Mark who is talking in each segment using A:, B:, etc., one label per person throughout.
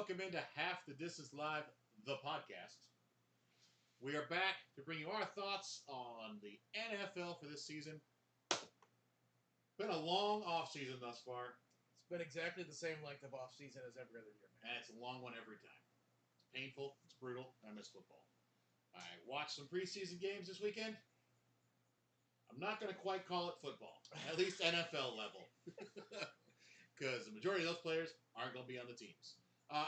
A: welcome into Half the Distance Live, the podcast. We are back to bring you our thoughts on the NFL for this season. Been a long off-season thus far,
B: It's been exactly the same length of off season as every other year, man.
A: and it's a long one every time. It's painful, it's brutal, and I miss football. I watched some preseason games this weekend. I'm not going to quite call it football, at least NFL level, because the majority of those players aren't going to be on the teams.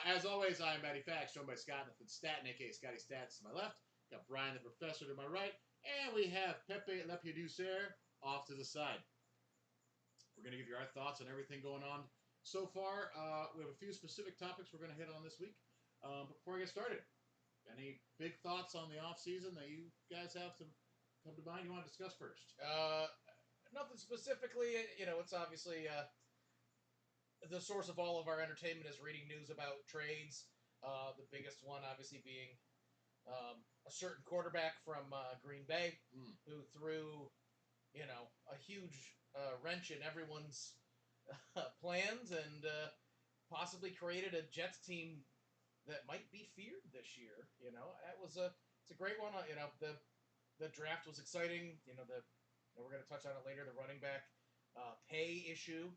A: As always, I am Matty Fax, joined by Scott Staten, a.k.a. Scotty Stats, to my left. Got Brian the Professor to my right. And we have Pepe Lepiaducer off to the side. We're going to give you our thoughts on everything going on so far. We have a few specific topics we're going to hit on this week. But before I get started, any big thoughts on the offseason that you guys have to come to mind you want to discuss first?
B: Nothing specifically. You know, it's obviously the source of all of our entertainment is reading news about trades. The biggest one, obviously, being a certain quarterback from Green Bay who threw, a huge wrench in everyone's plans and possibly created a Jets team that might be feared this year. It's a great one. The draft was exciting. We're going to touch on it later. The running back pay issue.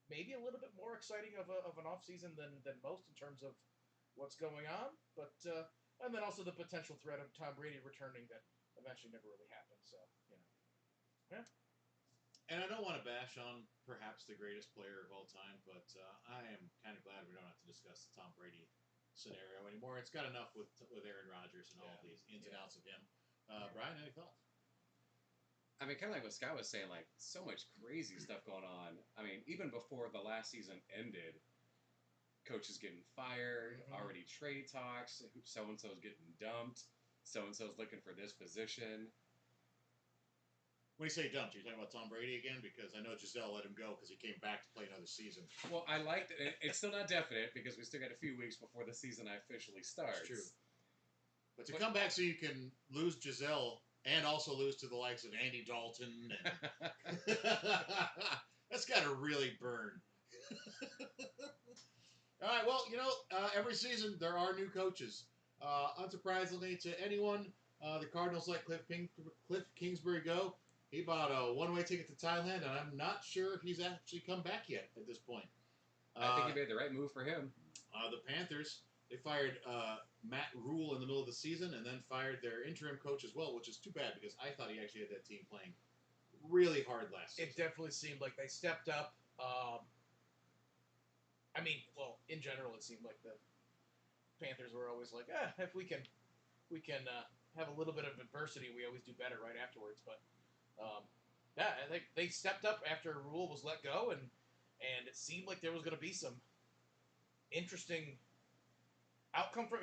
B: Maybe a little bit more exciting of an offseason than most in terms of what's going on. But and then also the potential threat of Tom Brady returning that eventually never really happened. So, yeah.
A: And I don't want to bash on perhaps the greatest player of all time, but I am kind of glad we don't have to discuss the Tom Brady scenario anymore. It's got enough with Aaron Rodgers and all of these ins and outs of him. Brian, any thoughts?
C: I mean, kind of like what Scott was saying, like, so much crazy stuff going on. I mean, even before the last season ended, coaches getting fired, already trade talks, so-and-so's getting dumped, so-and-so's looking for this position.
A: When you say dumped, you're talking about Tom Brady again? Because I know Giselle let him go because he came back to play another season.
C: Well, I liked it. It's still not definite because we still got a few weeks before the season officially starts.
A: It's true. But to come back so you can lose Giselle and also lose to the likes of Andy Dalton, and that's got to really burn. All right, well, every season there are new coaches. Unsurprisingly to anyone, the Cardinals let Cliff Kingsbury go. He bought a one-way ticket to Thailand, and I'm not sure if he's actually come back yet at this point.
C: I think he made the right move for him.
A: The Panthers, they fired Matt Rule in the middle of the season and then fired their interim coach as well, which is too bad because I thought he actually had that team playing really hard last season.
B: It definitely seemed like they stepped up. In general, it seemed like the Panthers were always like, if we can have a little bit of adversity, we always do better right afterwards. But I think they stepped up after Rule was let go, and it seemed like there was going to be some interesting outcome from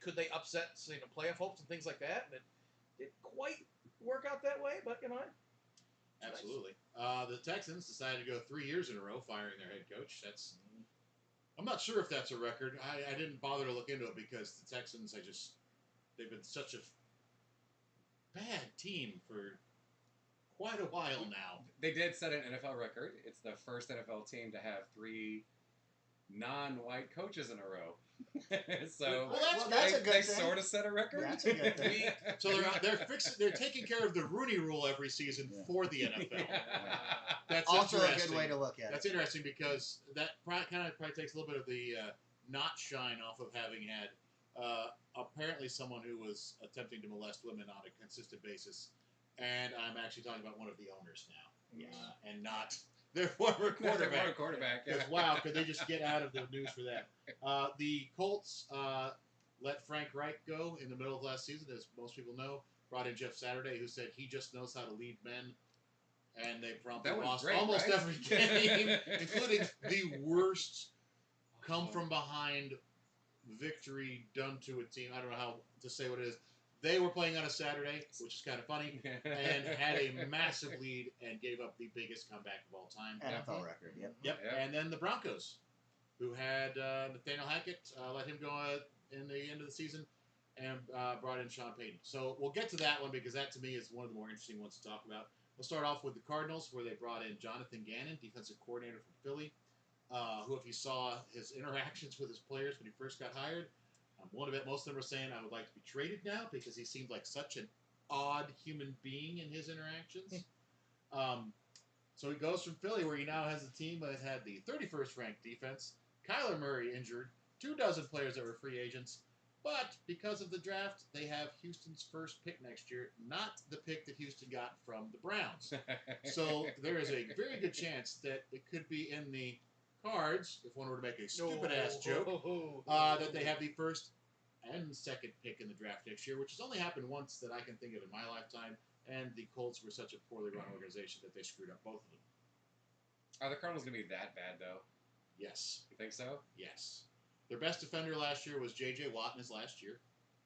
B: could they upset playoff hopes and things like that? And it didn't quite work out that way, but
A: Absolutely. Nice. The Texans decided to go 3 years in a row firing their head coach. I'm not sure if that's a record. I didn't bother to look into it because the Texans, they've been such a bad team for quite a while now.
C: They did set an NFL record. It's the first NFL team to have 3 non-white coaches in a row. So
D: that's a good thing.
C: They sort of set a record.
D: That's a good thing.
A: So they're taking care of the Rooney Rule every season for the NFL.
C: Yeah.
A: That's
D: also a good way to look at it.
A: That's interesting because that probably takes a little bit of the not shine off of having had apparently someone who was attempting to molest women on a consistent basis. And I'm actually talking about one of the owners now. And not their former quarterback. Because, wow, could they just get out of the news for that? The Colts let Frank Reich go in the middle of last season, as most people know. Brought in Jeff Saturday, who said he just knows how to lead men. And they promptly lost almost every game, including the worst come-from-behind victory done to a team. I don't know how to say what it is. They were playing on a Saturday, which is kind of funny, and had a massive lead and gave up the biggest comeback of all time.
D: NFL record,
A: Yep. And then the Broncos, who had Nathaniel Hackett, let him go in the end of the season, and brought in Sean Payton. So we'll get to that one because that, to me, is one of the more interesting ones to talk about. We'll start off with the Cardinals, where they brought in Jonathan Gannon, defensive coordinator from Philly. who, if you saw his interactions with his players when he first got hired, I'm willing to bet most of them were saying I would like to be traded now because he seemed like such an odd human being in his interactions. So he goes from Philly, where he now has a team that had the 31st ranked defense, Kyler Murray injured, 24 players that were free agents, but because of the draft, they have Houston's first pick next year, not the pick that Houston got from the Browns. So there is a very good chance that it could be in the cards, if one were to make a stupid-ass joke, that they have the first and second pick in the draft next year, which has only happened once that I can think of in my lifetime, and the Colts were such a poorly run organization that they screwed up both of them.
C: Are the Cardinals going to be that bad, though?
A: Yes.
C: You think so?
A: Yes. Their best defender last year was J.J. Watt in his last year,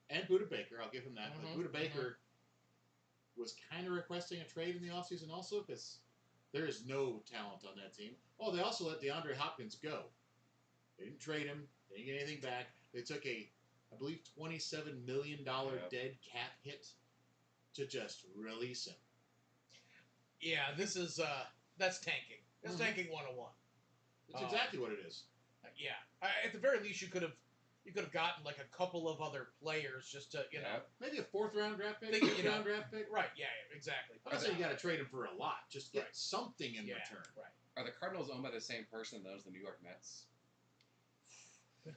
A: and Budda Baker. I'll give him that. But Budda Baker was kind of requesting a trade in the offseason also because there is no talent on that team. Oh, they also let DeAndre Hopkins go. They didn't trade him. They didn't get anything back. They took a, I believe, $27 million dead cap hit to just release him.
B: Yeah, this is that's tanking. It's tanking 101.
A: That's exactly what it is.
B: Yeah, at the very least, you could have gotten like a couple of other players just to
A: maybe a 4th round draft pick, round draft pick.
B: Right? Yeah, exactly.
A: I'm not saying you got to trade him for a lot. Just get something in return.
B: Right.
C: Are the Cardinals owned by the same person that owns the New York Mets?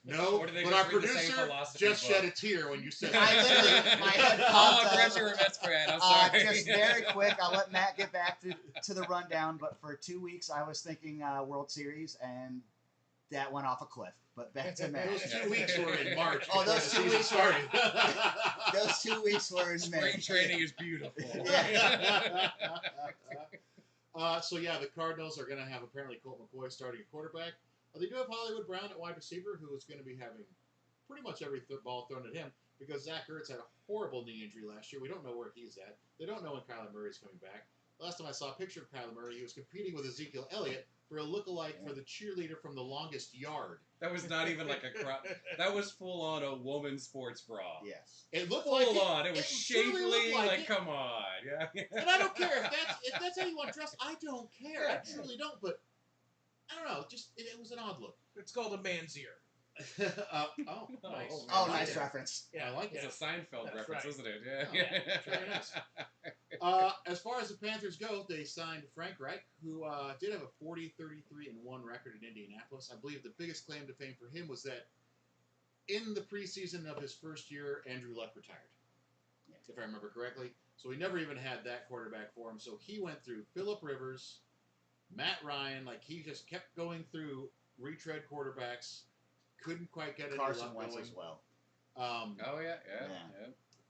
A: No, but our producer just shed a tear when you said
D: I literally, my head
C: Oh,
D: popped
C: I'm
D: up.
C: glad you were a Mets fan. I'm sorry.
D: Just very quick, I'll let Matt get back to the rundown, but for 2 weeks I was thinking World Series, and that went off a cliff. But back to Matt.
A: Those 2 weeks were in March.
D: Oh, those
A: before
D: 2
A: the season
D: weeks
A: started.
D: Those 2 weeks were in May.
C: Spring training is beautiful.
A: So the Cardinals are going to have apparently Colt McCoy starting at quarterback. They do have Hollywood Brown at wide receiver, who is going to be having pretty much every ball thrown at him because Zach Ertz had a horrible knee injury last year. We don't know where he's at. They don't know when Kyler Murray is coming back. Last time I saw a picture of Kyler Murray, he was competing with Ezekiel Elliott for a lookalike for the cheerleader from The Longest Yard.
C: That was not even like a crop. That was full on a woman's sports bra.
D: Yes.
A: It looked
C: Full
A: like
C: on. It was
A: truly looked
C: shapely. Like,
A: it.
C: come on. Yeah.
A: And I don't care if that's how you want to dress. I don't care. I truly don't. But I don't know. Just it was an odd look.
B: It's called a man's ear.
A: Nice.
D: Oh,
A: I like
D: nice
A: it.
D: reference.
A: I like
C: It's
A: it.
C: a Seinfeld
B: That's
C: reference,
B: right.
C: isn't it?
A: Oh,
C: Yeah.
A: very nice. As far as the Panthers go, they signed Frank Reich, who did have a 40-33-1 record in Indianapolis. I believe the biggest claim to fame for him was that in the preseason of his first year, Andrew Luck retired, if I remember correctly. So he never even had that quarterback for him. So he went through Phillip Rivers, Matt Ryan, like he just kept going through retread quarterbacks. Couldn't quite get any
D: Carson
A: luck
D: Wentz
A: going.
D: as well.
C: Oh, yeah.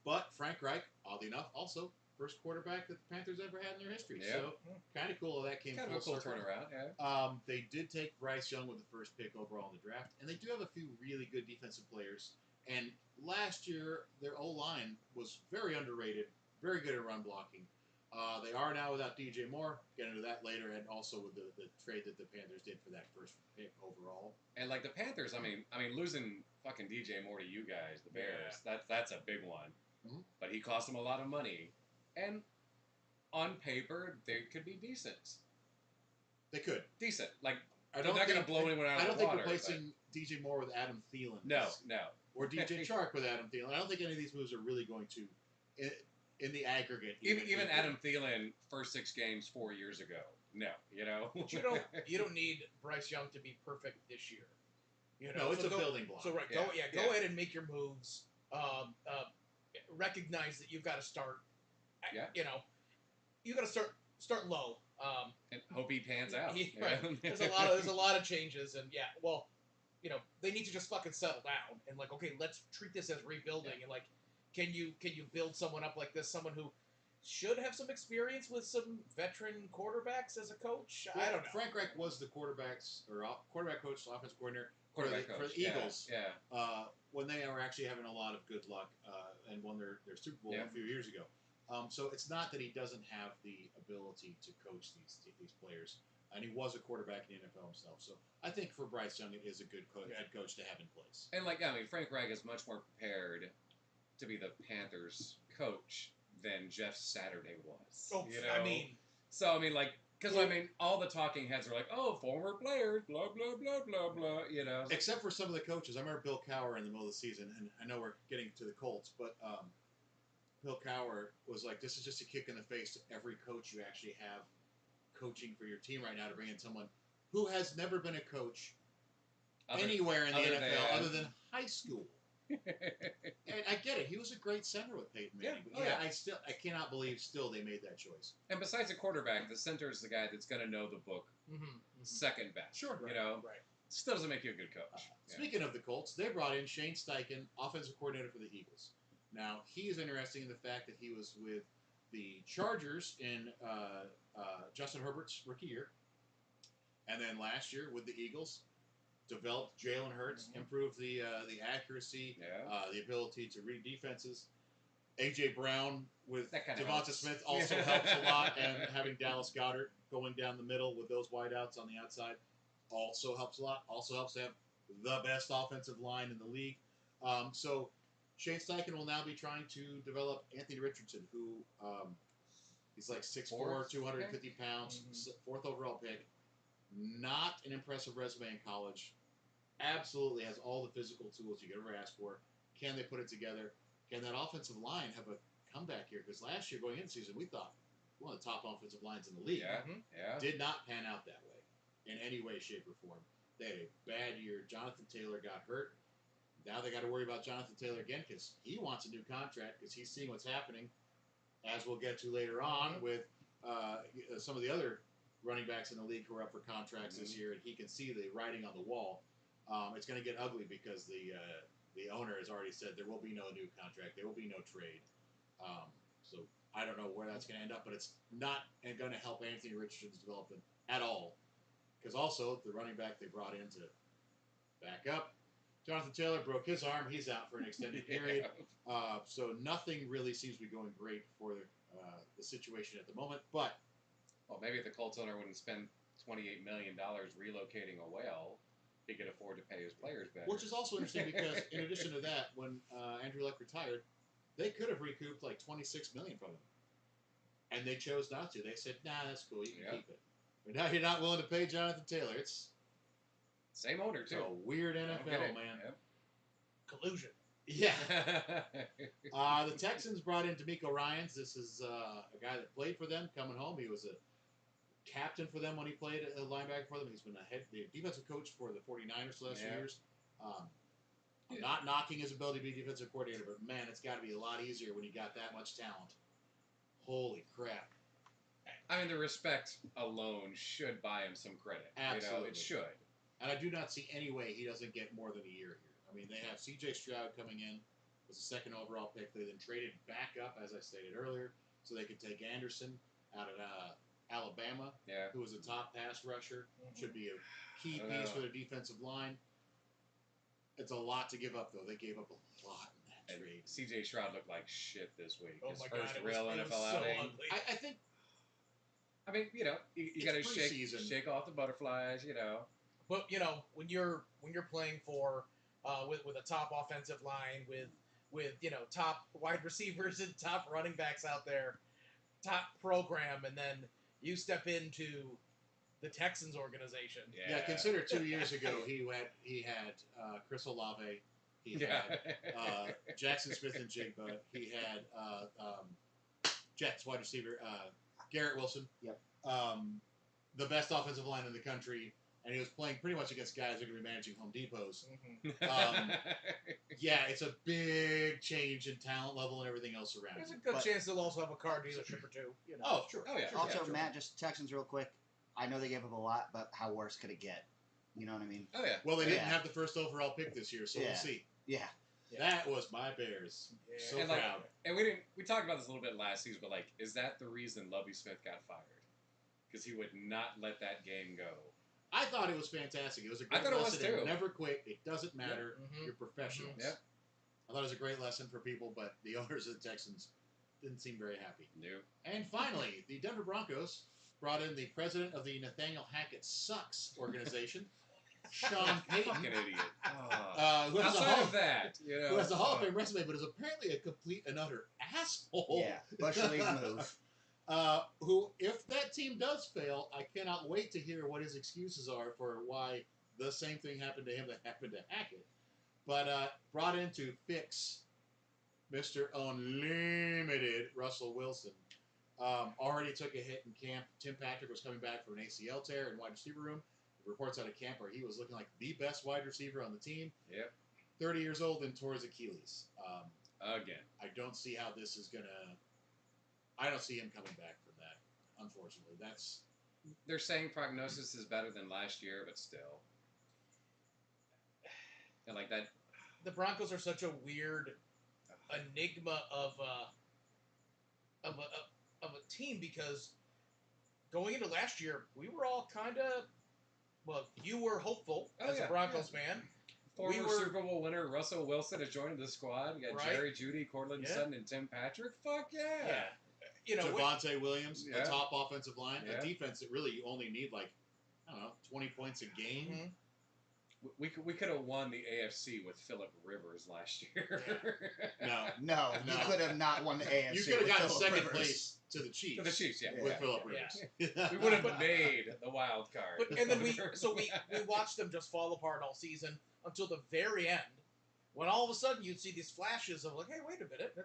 A: But Frank Reich, oddly enough, also first quarterback that the Panthers ever had in their history.
C: Yeah.
A: So kind of cool that came
C: Kind of a
A: full
C: cool
A: circle.
C: turnaround, yeah.
A: They did take Bryce Young with the first pick overall in the draft, and they do have a few really good defensive players. And last year, their O-line was very underrated, very good at run blocking. They are now without DJ Moore. Get into that later, and also with the trade that the Panthers did for that first pick overall.
C: And like the Panthers, I mean, losing fucking DJ Moore to you guys, the Bears, that's a big one.
A: Mhm.
C: But he cost them a lot of money, and on paper they could be decent.
A: They could.
C: Decent, like
A: I
C: they're not going to blow anyone out
A: I
C: of
A: don't
C: the
A: think
C: water.
A: replacing DJ Moore with Adam Thielen.
C: No.
A: Or DJ Chark with Adam Thielen. I don't think any of these moves are really going to, in the aggregate.
C: Even Adam Thielen, first 6 games 4 years ago. No, you know.
B: But you don't need Bryce Young to be perfect this year. You know,
A: No, it's
B: so
A: a building block.
B: So
C: Yeah.
B: go ahead and make your moves. Recognize that you've got to start.
C: Yeah.
B: You know, you got to start low.
C: And hope he pans out.
B: Right. There's a lot of changes, and they need to just fucking settle down and like, okay, let's treat this as rebuilding, and like, can you build someone up like this, someone who should have some experience with some veteran quarterbacks as a coach?
A: Well,
B: I don't know.
A: Frank Reich was the quarterback coach, offense coordinator
C: Quarterback
A: for
C: coach.
A: the Eagles.
C: Yeah.
A: When they were actually having a lot of good luck and won their Super Bowl a few years ago. So it's not that he doesn't have the ability to coach these players. And he was a quarterback in the NFL himself. So I think for Bryce Young, it is a good head coach to have in place.
C: And Frank Reich is much more prepared to be the Panthers coach than Jeff Saturday was.
B: Oh,
C: you know?
B: I mean,
C: So, like, Because I mean, all the talking heads are like, "Oh, former players, blah blah blah blah blah," you know.
A: Except for some of the coaches. I remember Bill Cowher in the middle of the season, and I know we're getting to the Colts, but Bill Cowher was like, "This is just a kick in the face to every coach you actually have coaching for your team right now to bring in someone who has never been a coach anywhere in the NFL other than high school." And I get it. He was a great center with Peyton Manning.
C: Yeah.
A: But I cannot believe still they made that choice.
C: And besides a quarterback, the center is the guy that's going to know the book second best.
A: Sure.
C: You know,
B: Right.
C: still doesn't make you a good coach. Yeah.
A: Speaking of the Colts, they brought in Shane Steichen, offensive coordinator for the Eagles. Now, he is interesting in the fact that he was with the Chargers in Justin Herbert's rookie year. And then last year with the Eagles, developed Jalen Hurts, improved the accuracy, the ability to read defenses. A.J. Brown with
C: That kinda
A: Devonta
C: helps.
A: Smith also helps a lot, and having Dallas Goedert going down the middle with those wideouts on the outside also helps a lot. Also helps to have the best offensive line in the league. So Shane Steichen will now be trying to develop Anthony Richardson, who he's like 6'4", 250 pounds, fourth overall pick. Not an impressive resume in college. Absolutely has all the physical tools you could ever ask for. Can they put it together? Can that offensive line have a comeback here? Because last year going into the season, we thought one of the top offensive lines in the league.
C: Yeah.
A: Did not pan out that way in any way, shape, or form. They had a bad year. Jonathan Taylor got hurt. Now they got to worry about Jonathan Taylor again because he wants a new contract because he's seeing what's happening, as we'll get to later on with some of the other running backs in the league who are up for contracts this year, and he can see the writing on the wall. It's going to get ugly because the owner has already said there will be no new contract, there will be no trade. So I don't know where that's going to end up, but it's not going to help Anthony Richardson's development at all. Because also the running back they brought in to back up, Jonathan Taylor broke his arm. He's out for an extended period. So nothing really seems to be going great for the situation at the moment. But
C: well, maybe if the Colts owner wouldn't spend $28 million relocating a whale, he could afford to pay his players better.
A: Which is also interesting because in addition to that, when Andrew Luck retired, they could have recouped like $26 million from him, and they chose not to. They said, "Nah, that's cool. You can keep it." But now you're not willing to pay Jonathan Taylor. It's
C: same owner
A: it's
C: too.
A: a weird NFL, man.
B: Collusion.
A: Yeah. The Texans brought in D'Amico Ryans. This is a guy that played for them coming home. He was a captain for them when he played a linebacker for them. He's been the defensive coach for the 49ers the last few years. I'm not knocking his ability to be defensive coordinator, but man, it's got to be a lot easier when you got that much talent. Holy crap.
C: I mean, the respect alone should buy him some credit.
A: Absolutely.
C: You know, it should.
A: And I do not see any way he doesn't get more than a year here. I mean, they have C.J. Stroud coming in, was the second overall pick. They then traded back up, as I stated earlier, so they could take Anderson out of Alabama, who was a top pass rusher. Should be a key piece for their defensive line. It's a lot to give up, though. They gave up a lot in that trade.
C: C.J. Stroud looked like shit this week.
B: Oh
C: His
B: my
C: first
B: God,
C: real
B: it was
C: NFL
B: so
C: outing.
B: ugly.
A: I think
C: I mean, you know, you got to
A: preseason.
C: shake off the butterflies, you know.
B: But you know, when you're playing for with a top offensive line, with you know top wide receivers and top running backs out there, top program, and then you step into the Texans organization.
A: Yeah, consider 2 years ago he had Chris Olave, he had Jackson Smith and Jigba, he had Jets wide receiver Garrett Wilson.
D: Yep.
A: The best offensive line in the country, and he was playing pretty much against guys who are going to be managing Home Depots. Yeah, it's a big change in talent level and everything else around.
B: There's a good chance they'll also have a car dealership or two. You know.
A: Oh, sure.
C: Oh, yeah.
A: Sure,
D: Also,
A: sure.
D: Matt, just Texans real quick. I know they gave up a lot, but how worse could it get? You know what I mean?
C: Oh, yeah.
A: Well, they didn't
D: Yeah.
A: have the first overall pick this year, so we'll
D: Yeah.
A: see.
D: Yeah.
A: That was my Bears.
B: Yeah.
A: So
C: And, like,
A: proud.
C: and we talked about this a little bit last season, but like, is that the reason Lovie Smith got fired? Because he would not let that game go.
A: I thought it was fantastic. It was a
C: I
A: great
C: thought it was
A: lesson.
C: too.
A: Never quit. It doesn't matter.
B: Mhm.
A: You're professionals.
C: Yep.
A: I thought it was a great lesson for people, but the owners of the Texans didn't seem very happy.
C: No.
A: And finally, the Denver Broncos brought in the president of the Nathaniel Hackett Sucks organization, Sean Payton,
C: Fucking idiot.
A: who has a
C: Outside
A: Hall
C: of that, you know.
A: who has a Hall of Fame resume, but is apparently a complete and utter asshole.
D: Yeah. Bush League move.
A: who, if that team does fail, I cannot wait to hear what his excuses are for why the same thing happened to him that happened to Hackett. But brought in to fix Mr. Unlimited Russell Wilson. Already took a hit in camp. Tim Patrick was coming back from an ACL tear in wide receiver room. Reports out of camp where he was looking like the best wide receiver on the team.
C: Yep.
A: 30 years old and tore his Achilles.
C: Again.
A: I don't see how this is going to... I don't see him coming back from that, unfortunately.
C: They're saying prognosis is better than last year, but still. And like that...
B: The Broncos are such a weird enigma of a team because going into last year, we were all kind of... Well, you were hopeful as a Broncos fan.
C: Former Super Bowl winner Russell Wilson has joined the squad. You got
B: Right.
C: Jerry Jeudy, Cortland Sutton, and Tim Patrick. Fuck yeah.
B: Yeah. You know,
A: Javonte Williams,
C: Yeah.
A: a top offensive line,
C: Yeah.
A: a defense that really you only need 20 points a game.
B: Mhm.
C: We could have won the AFC with Phillip Rivers last year.
A: No.
D: No,
A: No.
D: you could have not won the AFC.
A: You could have
D: with
A: gotten
D: Phillip
A: second
D: Rivers.
A: place to the Chiefs.
C: To the Chiefs, yeah.
A: With
D: Yeah.
A: Phillip
B: Yeah.
A: Rivers.
C: We would have made the wild card.
B: But, and then we watched them just fall apart all season until the very end, when all of a sudden you'd see these flashes of like, hey, wait a minute,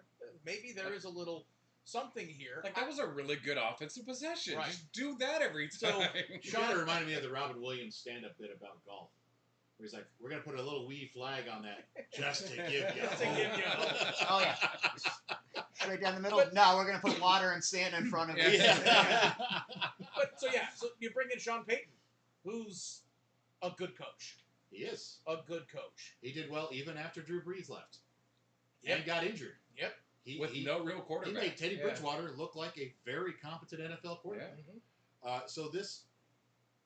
B: maybe there is a little something here.
C: Like, that was a really good offensive possession.
B: Right.
C: Just do that every
B: So,
C: time.
A: Sean reminded me of the Robin Williams stand-up bit about golf. Where he's like, we're going to put a little wee flag on that just to give you
B: Just to give you
A: hope.
D: Oh, yeah. Straight down the middle.
B: But-
D: No, we're going to put water and sand in front of it.
A: Yeah.
B: so you bring in Sean Payton, who's a good coach.
A: He is.
B: A good coach.
A: He did well even after Drew Brees left.
B: Yep.
A: And got injured.
B: Yep.
C: With no real
A: He
C: quarterback.
A: made Teddy
C: Yeah.
A: Bridgewater look like a very competent NFL quarterback.
B: Mhm.
A: So this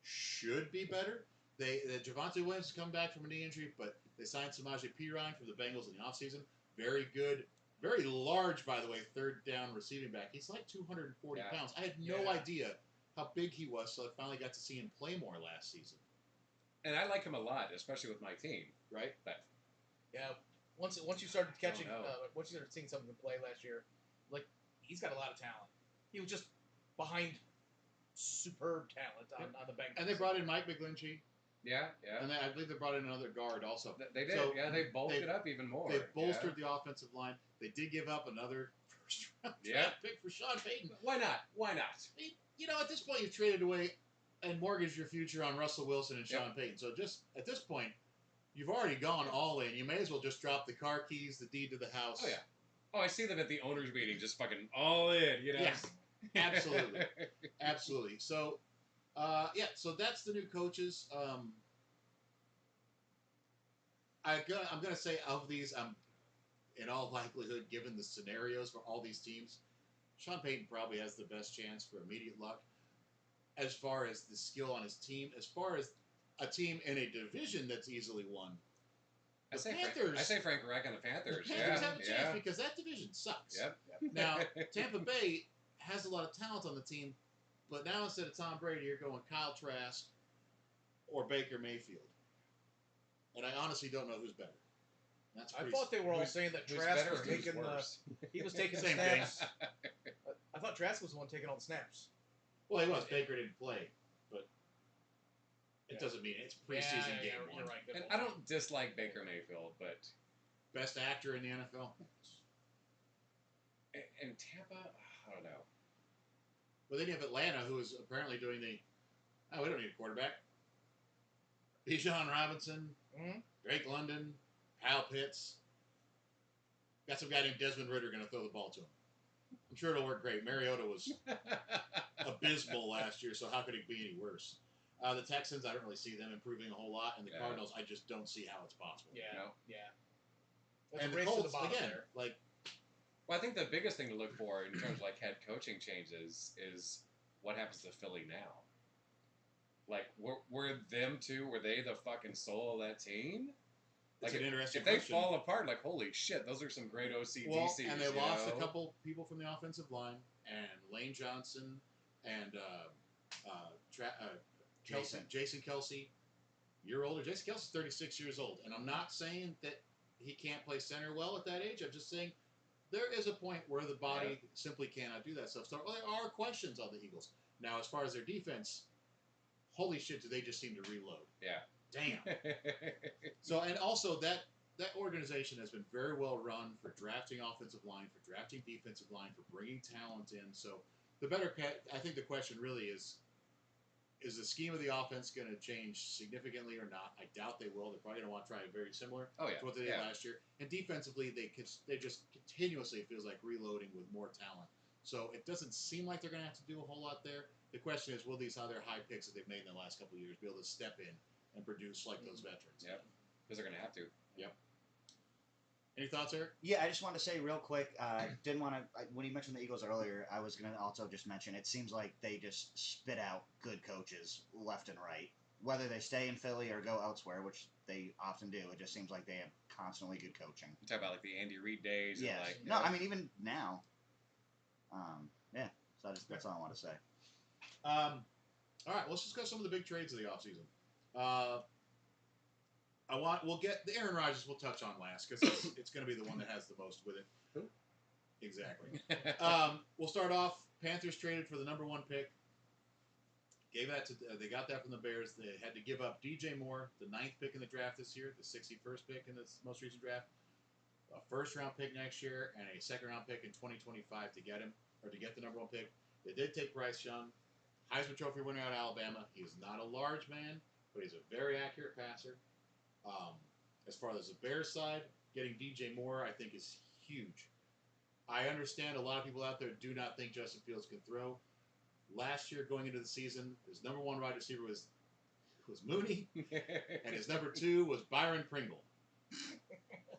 A: should be better. Javonte Williams has come back from a knee injury, but they signed Samaje Perine from the Bengals in the offseason. Very good. Very large, by the way, third down receiving back. He's like 240
C: Yeah.
A: pounds. I had no
B: Yeah.
A: idea how big he was, so I finally got to see him play more last season.
C: And I like him a lot, especially with my team.
A: Right?
C: But
B: Yeah. Once you started catching,
C: Oh, no.
B: once you started seeing some of him play last year, like he's got a lot of talent. He was just behind superb talent on the Bengals.
A: And they brought in Mike McGlinchey,
C: yeah.
A: and I believe they brought in another guard also.
C: They did.
A: So
C: They bulked
A: they've-
C: it up even more.
A: They've bolstered the offensive line. They did give up another first-round
C: Yeah.
A: draft pick for Sean Payton.
C: Why not? Why not?
A: You know, at this point, you've traded away and mortgaged your future on Russell Wilson and Sean Payton. So just at this point, you've already gone all in. You may as well just drop the car keys, the deed to the house.
C: Oh, yeah. Oh, I see them at the owners' meeting, just fucking all in, you know?
A: Yes, absolutely. Absolutely. So, so that's the new coaches. I'm gonna say of these, in all likelihood, given the scenarios for all these teams, Sean Payton probably has the best chance for immediate luck. As far as the skill on his team, as far as a team in a division that's easily won,
C: I
A: the
C: say
A: Panthers.
C: Frank Reich on the Panthers.
A: The Panthers
C: yeah,
A: have a chance
C: yeah.
A: because that division sucks.
C: Yep.
A: Now, Tampa Bay has a lot of talent on the team, but now instead of Tom Brady, you're going Kyle Trask or Baker Mayfield. And I honestly don't know who's better. That's
B: I
A: pretty
B: thought they were all
C: Who's-
B: saying that
C: Who's
B: Trask
C: better
B: was
C: or who's
B: taking
C: worse?
B: he was taking the
A: Same thing.
B: snaps. I thought Trask was the one taking all the snaps.
A: well, he was. Baker didn't play, but it
B: Yeah.
A: doesn't mean it's preseason
B: yeah,
A: game
B: you're
A: one.
B: right. Good
C: And
B: one.
C: I don't dislike Baker Mayfield, but
A: Best actor in the NFL.
C: in Tampa, I don't know.
A: But then you have Atlanta, who is apparently doing we don't need a quarterback. Bijan Robinson,
B: Mhm.
A: Drake London, Kyle Pitts. Got some guy named Desmond Ritter going to throw the ball to him. I'm sure it'll work great. Mariota was abysmal last year, so how could it be any worse? The Texans, I don't really see them improving a whole lot, and the
C: Yeah.
A: Cardinals, I just don't see how it's possible.
B: Yeah,
C: No.
B: yeah. That's
A: And
B: a
A: the
B: race to the
A: Colts,
B: bottom
A: again,
B: there.
A: like,
C: Well, I think the biggest thing to look for in terms of like head coaching changes is what happens to Philly now. Like, were them two? Were they the fucking soul of that team?
A: it's
C: Like,
A: an interesting
C: if they
A: question.
C: fall apart, like holy shit, those are some great OCDCs.
A: Well, and they
C: you
A: lost
C: know?
A: a couple people from the offensive line, and Lane Johnson and Jason Kelsey. Year older. Jason Kelsey's 36 years old, and I'm not saying that he can't play center well at that age. I'm just saying there is a point where the body simply cannot do that stuff. So there are questions on the Eagles. Now, as far as their defense, holy shit, do they just seem to reload?
C: Yeah.
A: Damn. So, and also that organization has been very well run for drafting offensive line, for drafting defensive line, for bringing talent in. So I think the question really is the scheme of the offense going to change significantly or not? I doubt they will. They're probably going to want to try very similar
C: Oh, yeah.
A: to what they did last year. And defensively, they just continuously, it feels like, reloading with more talent. So it doesn't seem like they're going to have to do a whole lot there. The question is, will these other high picks that they've made in the last couple of years be able to step in and produce like those veterans?
C: Yep. Because they're going to have to.
A: Yep. Any thoughts, Eric?
D: Yeah, I just wanted to say real quick. Didn't want to. When you mentioned the Eagles earlier, I was going to also just mention it seems like they just spit out good coaches left and right. Whether they stay in Philly or go elsewhere, which they often do, it just seems like they have constantly good coaching.
C: You talk about like the Andy Reid days.
D: Yeah.
C: And like,
D: No, I mean even now. Yeah. So that's all I want to say.
A: All right, let's discuss some of the big trades of the offseason. We'll get the Aaron Rodgers. We'll touch on last because it's going to be the one that has the most with it.
B: Who?
A: Exactly. We'll start off. Panthers traded for the number 1 pick. Gave that to they got that from the Bears. They had to give up DJ Moore, the 9th pick in the draft this year, the 61st pick in this most recent draft, a first-round pick next year, and a second-round pick in 2025 to get him or to get the number 1 pick. They did take Bryce Young, Heisman Trophy winner out of Alabama. He is not a large man, but he's a very accurate passer. As far as the Bears side, getting DJ Moore, I think, is huge. I understand a lot of people out there do not think Justin Fields can throw. Last year, going into the season, his number 1 wide receiver was Mooney, and his number 2 was Byron Pringle.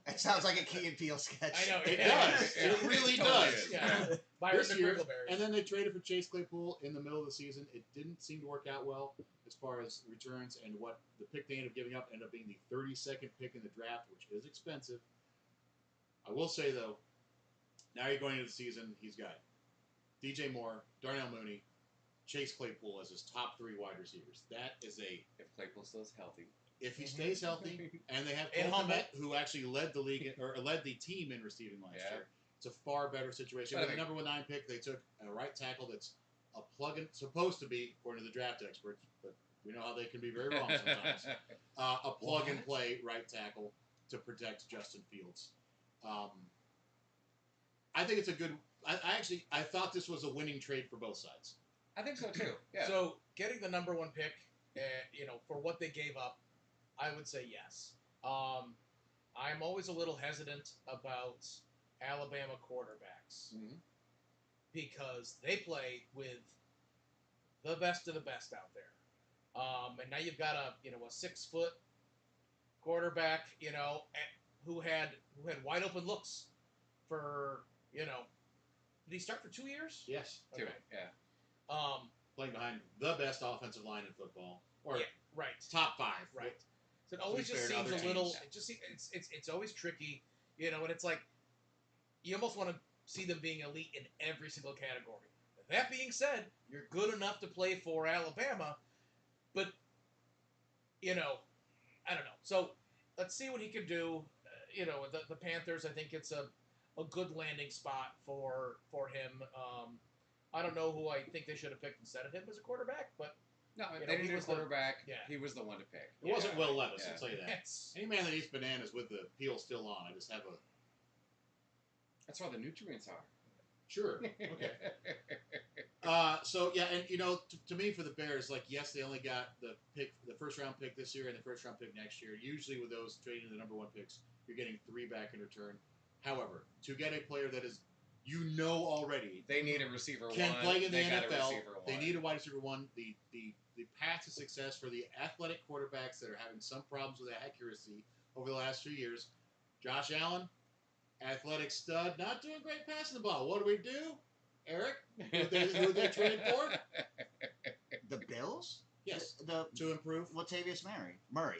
D: It sounds like a Key and Peele sketch.
B: I know.
A: It
B: Yeah.
A: does.
B: Yeah.
A: It really
C: Totally
A: does.
C: is.
B: Yeah. Byron
A: This
B: the
A: year,
B: Brinkleberries.
A: and then they traded for Chase Claypool in the middle of the season. It didn't seem to work out well as far as returns, and what the pick they ended up giving up ended up being the 32nd pick in the draft, which is expensive. I will say, though, now you're going into the season, he's got DJ Moore, Darnell Mooney, Chase Claypool as his top 3 wide receivers. That is
C: If Claypool still is healthy.
A: if he stays healthy, and they have
B: And
A: Cole
B: humble.
A: Kmet, who actually led the league or led the team in receiving last year. It's a far better situation.
C: But I
A: With the
C: think-
A: number 9 pick, they took a right tackle that's a plug-in, supposed to be, according to the draft experts, but we know how they can be very wrong sometimes. A plug-and-play right tackle to protect Justin Fields. I think it's a good. I thought this was a winning trade for both sides.
C: I think so too. Yeah.
B: So getting the number 1 pick, for what they gave up, I would say yes. I'm always a little hesitant about Alabama quarterbacks
C: Mhm.
B: because they play with the best of the best out there. And now you've got a 6-foot quarterback, who had wide open looks for, did he start for 2 years?
A: Yes,
C: Too.
B: Okay.
C: Yeah.
A: playing behind the best offensive line in football, or
B: Yeah, right.
A: top 5.
B: Right. So it always
A: To be
B: just
A: fair to
B: seems
A: other
B: a little.
A: teams.
B: It just it's always tricky, and it's like you almost want to see them being elite in every single category. That being said, you're good enough to play for Alabama, but I don't know. So let's see what he can do. The Panthers. I think it's a good landing spot for him. I don't know who I think they should have picked instead of him as a quarterback, but
C: No,
B: You know,
C: they
B: he
C: didn't need a
B: was the-
C: quarterback.
B: yeah.
C: He was the one to pick.
A: It wasn't
C: Yeah.
A: Will Levis,
C: Yeah.
A: I'll tell you that.
B: it's
A: Any man that eats bananas with the peel still on, I just have a
C: That's where the nutrients are.
A: sure. Okay. So yeah, and to me for the Bears, like yes, they only got the first round pick this year and the first round pick next year. Usually with those trading the number 1 picks, you're getting 3 back in return. However, to get a player that is already
C: They need a receiver
A: can
C: one.
A: play in the
C: they got a
A: NFL,
C: receiver
A: they
C: one.
A: need a wide receiver 1. The path to success for the athletic quarterbacks that are having some problems with accuracy over the last few years. Josh Allen, athletic stud, not doing great passing the ball. What do? Eric, who they trade for?
D: The Bills?
A: Yes,
D: The
A: to improve
D: Latavius Murray.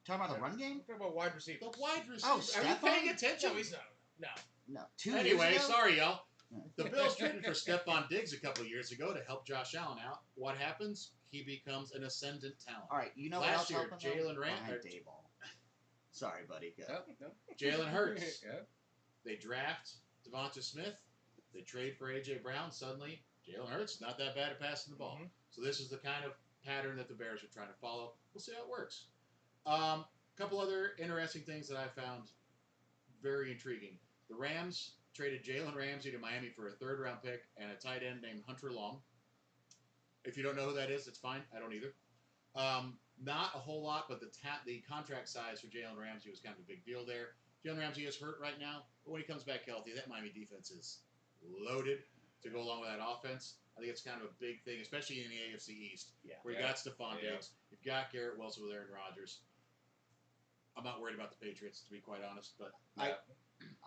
D: Talking about the run game?
B: talking about wide receivers.
A: the wide receiver.
D: Oh,
A: Are you paying
D: Stephon?
A: attention?
B: No, he's not. No.
D: No. 2
A: Anyway,
D: years ago?
A: sorry y'all.
D: Yeah.
A: The Bills traded for Stephon Diggs a couple of years ago to help Josh Allen out. What happens? He becomes an ascendant talent.
D: All right, you know what
A: Last
D: else
A: year,
D: helped them, though?
A: Jalen Rand-
D: Behind Dayball. Sorry, buddy. Go.
C: Oh, no.
A: Jalen Hurts.
C: Yeah.
A: They draft Devonta Smith. They trade for A.J. Brown. Suddenly, Jalen Hurts not that bad at passing the ball.
B: Mhm.
A: So this is the kind of pattern that the Bears are trying to follow. We'll see how it works. Couple other interesting things that I found very intriguing. The Rams traded Jalen Ramsey to Miami for a third-round pick and a tight end named Hunter Long. If you don't know who that is, it's fine. I don't either. Not a whole lot, but the contract size for Jalen Ramsey was kind of a big deal there. Jalen Ramsey is hurt right now, but when he comes back healthy, that Miami defense is loaded to go along with that offense. I think it's kind of a big thing, especially in the AFC East, where you got Stephon Diggs, you've got Garrett Wilson with Aaron Rodgers. I'm not worried about the Patriots, to be quite honest, but
D: I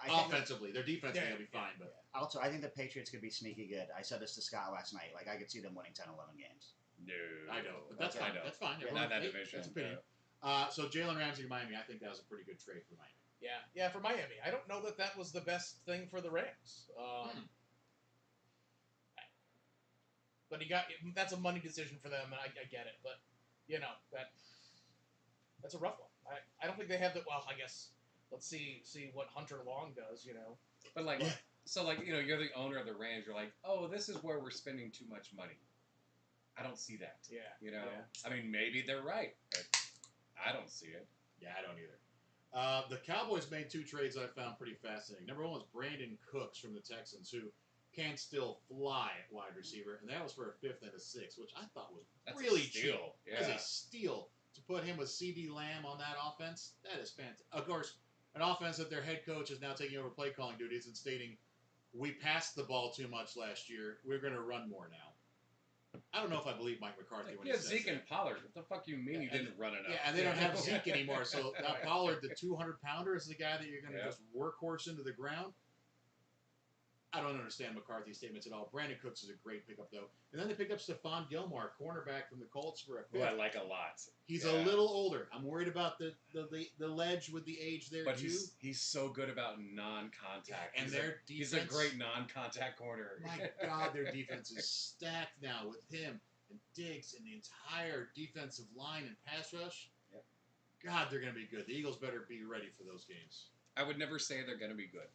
D: think
A: offensively, their defense is
B: Yeah,
A: going to be fine. But
D: also, I think the Patriots could be sneaky good. I said this to Scott last night. Like, I could see them winning 10, 11 games.
C: No.
A: I don't. But that's
C: I
A: fine.
C: know.
A: That's fine.
D: Yeah,
A: Everyone-
C: not that
A: hey,
C: division,
A: That's opinion. So Jalen Ramsey to Miami, I think that was a pretty good trade for Miami.
B: Yeah, for Miami. I don't know that was the best thing for the Rams. But that's a money decision for them, and I get it. But that's a rough one. I don't think they have the. Well, I guess let's see what Hunter Long does.
C: But like,
A: Yeah.
C: so like, you're the owner of the Rams. You're like, oh, this is where we're spending too much money. I don't see that.
B: Yeah.
C: Yeah.
B: Yeah.
C: I mean, maybe they're right, but I don't see it.
A: Yeah, I don't either. The Cowboys made two trades that I found pretty fascinating. Number one was Brandon Cooks from the Texans, who can still fly at wide receiver, and that was for a fifth and a sixth, which I thought was
C: That's
A: really
C: a steal.
A: cheap.
C: Yeah.
A: As a steal to put him with C.D. Lamb on that offense. That is fantastic. Of course, an offense that their head coach is now taking over play calling duties and stating, "We passed the ball too much last year. We're going to run more now." I don't know if I believe Mike McCarthy
C: Like,
A: when
C: you
A: he
C: have
A: says
C: Zeke
A: that.
C: and Pollard. What the fuck you mean you
A: Yeah,
C: didn't run enough?
A: Yeah, and they don't have
B: Yeah.
A: Zeke anymore. So now
B: Right.
A: Pollard, the 200-pounder, is the guy that you're going to
C: Yeah.
A: just workhorse into the ground. I don't understand McCarthy's statements at all. Brandon Cooks is a great pickup, though. And then they picked up Stephon Gilmore, cornerback from the Colts, for a
C: Who I
A: fifth.
C: like a lot.
A: He's
C: Yeah.
A: a little older. I'm worried about the ledge with the age there,
C: But
A: too.
C: he's so good about non-contact.
A: And
C: He's
A: their
C: he's
A: defense,
C: a great non-contact corner.
A: My God, their defense is stacked now with him and Diggs and the entire defensive line and pass rush.
C: Yep.
A: God, they're going to be good. The Eagles better be ready for those games.
C: I would never say they're going to be good.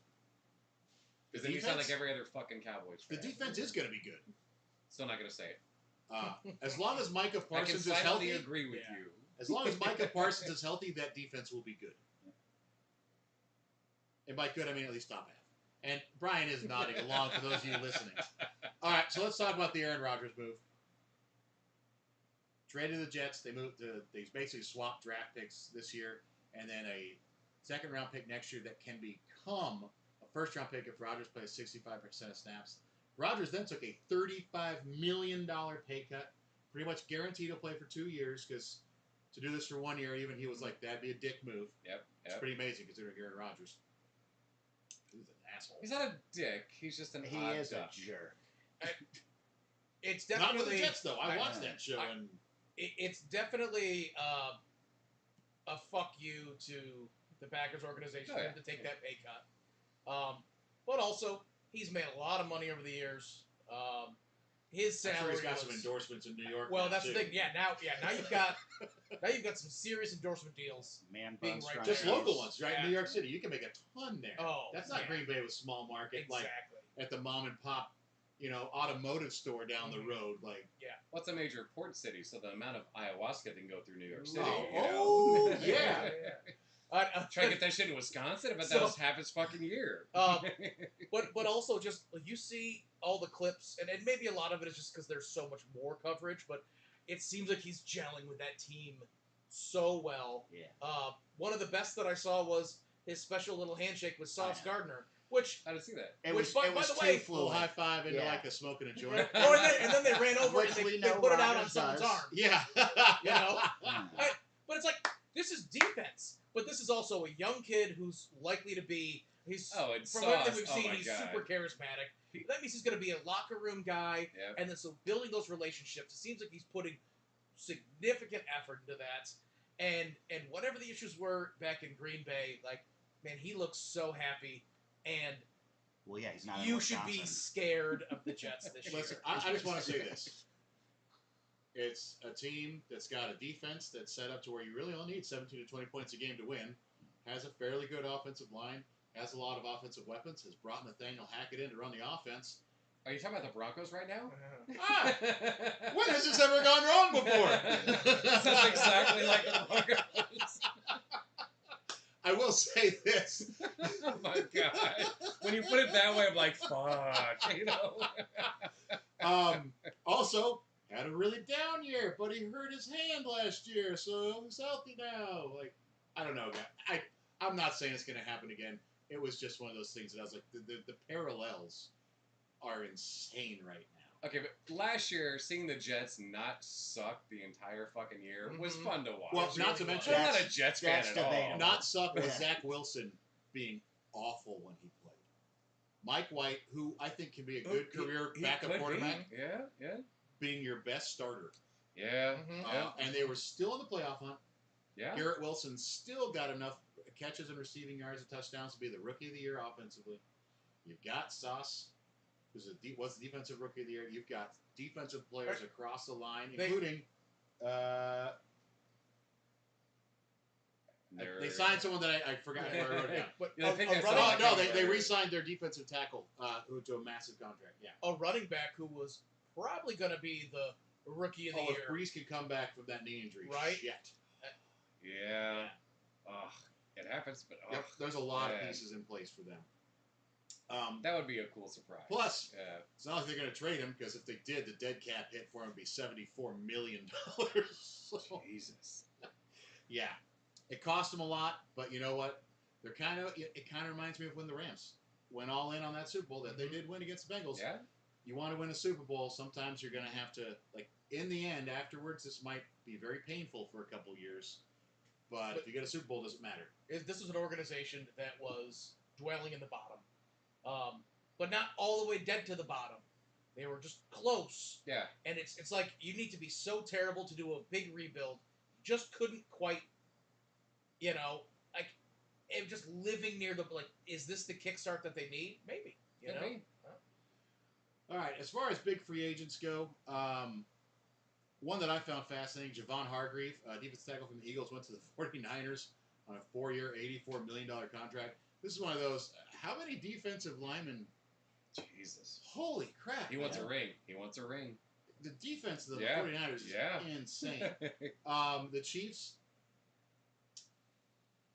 A: The
C: Because then you sound like
A: defense-
C: every other fucking Cowboys
A: The
C: fan.
A: defense is going to be good.
C: Still not going to say it.
A: As long as Micah
C: I can
A: Parsons is
C: silently
A: healthy,
C: agree with
B: Yeah.
C: you.
A: as long as Micah Parsons is healthy, that defense will be good. And by good, I mean at least top half. And Brian is nodding along for those of you listening. All right, so let's talk about the Aaron Rodgers move. Traded the Jets. They basically swapped draft picks this year, and then a second-round pick next year that can become a first-round pick if Rodgers plays 65% of snaps. Rodgers then took a $35 million pay cut, pretty much guaranteed to play for 2 years, because to do this for 1 year, even he was like, that'd be a dick move.
C: Yep.
A: It's pretty amazing considering Aaron Rodgers. He's an asshole.
C: He's not a dick. He's just an
D: He
C: odd
D: is
C: duck.
D: a jerk.
B: It's
A: Not with the
B: definitely
A: Jets, though. I
B: I-
A: watched that show, and
B: it's definitely a fuck you to the Packers organization
C: Oh, yeah.
B: to take that pay cut. But also, he's made a lot of money over the years. His
A: I'm sure
B: salary
A: he's got
B: was,
A: some endorsements in New York.
B: well,
A: now,
B: that's
A: too.
B: the thing. Now you've got some serious endorsement deals.
D: Man
B: Being
D: buns
B: right
D: front
A: Just
B: there.
D: ends.
A: local ones, right?
B: Yeah.
A: In New York City, you can make a ton there.
B: Oh,
A: That's not
B: yeah.
A: Green Bay with small market, like
B: Exactly.
A: at the mom and pop, automotive store down the
B: Mhm.
A: road. Like,
C: What's a major port city? So the amount of ayahuasca that can go through New York City.
A: Oh,
C: you know?
A: oh, yeah.
C: Try to get that shit in Wisconsin. I bet
B: So-
C: that was half his fucking year.
B: But also just like, you see all the clips, and maybe a lot of it is just because there's so much more coverage. But it seems like he's gelling with that team so well.
D: Yeah.
B: One of the best that I saw was his special little handshake with Sauce
D: Yeah.
B: Gardner, which
C: How to see that?
D: It
B: Which,
D: was,
B: by-
D: it
B: by
D: was
B: the
D: too
B: way,
A: little
D: fluid.
A: high five into
D: Yeah.
A: like a smoking a joint.
B: and then they ran over
D: Which
B: and
D: we
B: they
D: know
B: put it out on
D: Rodgers
B: someone's
D: does.
B: arm.
A: Yeah.
B: You know?
D: Mm.
B: But it's like, this is defense. But this is also a young kid who's likely to be. He's
C: Oh, and
B: from
C: Sauce.
B: everything we've
C: Oh
B: seen,
C: my
B: he's
C: God.
B: super charismatic.
C: He-
B: That means he's going to be a locker room guy,
C: Yep.
B: and then so building those relationships. It seems like he's putting significant effort into that. And whatever the issues were back in Green Bay, like, man, he looks so happy. And
D: Well, yeah, he's not in
B: you should
D: Wisconsin.
B: be scared of the Jets this year.
A: Listen, I just want to say this. It's a team that's got a defense that's set up to where you really only need 17 to 20 points a game to win. Has a fairly good offensive line. has a lot of offensive weapons, has brought Nathaniel Hackett in to run the offense.
C: Are you talking about the Broncos right now?
A: Ah, when has this ever gone wrong before?
C: Sounds exactly like the Broncos.
A: I will say this.
C: Oh my god! When you put it that way, I'm like, fuck, you know.
A: Also, had a really down year, but he hurt his hand last year, so he's healthy now. Like, I don't know, guy. I'm not saying it's going to happen again. It was just one of those things that I was like, the parallels are insane right now.
C: Okay, but last year, seeing the Jets not suck the entire fucking year was
B: Mhm.
C: fun to watch.
A: Well,
B: It
A: not to
B: really
A: mention,
C: I'm not
D: That's-
C: a Jets fan
D: that's
C: at all.
D: debatable.
A: not suck was
D: Yeah.
A: Zach Wilson being awful when he played. Mike White, who I think can be a good career
C: He
A: backup
C: could be.
A: quarterback,
C: Yeah.
A: being your best starter.
C: Yeah.
B: Mhm.
C: Yeah.
A: And they were still in the playoff hunt.
C: Yeah.
A: Garrett Wilson still got enough catches and receiving yards and touchdowns to be the rookie of the year offensively. You've got Sauce, who's was the defensive rookie of the year. You've got defensive players across the line, including they signed someone that I forgot where I wrote it down.
B: But
C: Yeah, I think I saw
A: Oh,
C: that
A: no,
C: coming
A: they
C: right.
A: re-signed their defensive tackle to a massive contract. Yeah.
B: a running back who was probably going to be the rookie of the
A: Oh, if
B: year.
A: Breeze could come back from that knee injury,
B: Right.
A: Shit.
C: Yeah. Ugh. It happens, but ugh.
A: Yep, there's a lot of
C: man.
A: pieces in place for them.
C: That would be a cool surprise.
A: Plus,
C: yeah.
A: it's not like they're going to trade him because if they did, the dead cap hit for him would be $74 million. So,
C: Jesus.
A: yeah, it cost them a lot, but you know what? It kind of reminds me of when the Rams went all in on that Super Bowl that they did win against the Bengals.
C: Yeah.
A: You want to win a Super Bowl, sometimes you're going to have to, like, in the end, afterwards, this might be very painful for a couple years, but if you get a Super Bowl, it doesn't matter.
B: This was an organization that was dwelling in the bottom, but not all the way dead to the bottom. They were just close,
C: Yeah.
B: and it's like you need to be so terrible to do a big rebuild. Just couldn't quite, like, it just living near the like. Is this the kickstart that they need? Maybe. You know.
C: Maybe.
A: All right, as far as big free agents go, one that I found fascinating, Javon Hargrave, defensive tackle from the Eagles, went to the 49ers on a 4-year, $84 million contract. This is one of those, how many defensive linemen,
C: Jesus.
A: holy crap.
C: He wants
A: man.
C: a ring. He wants a ring.
A: The defense of the
C: Yeah,
A: 49ers is
C: yeah.
A: insane. The Chiefs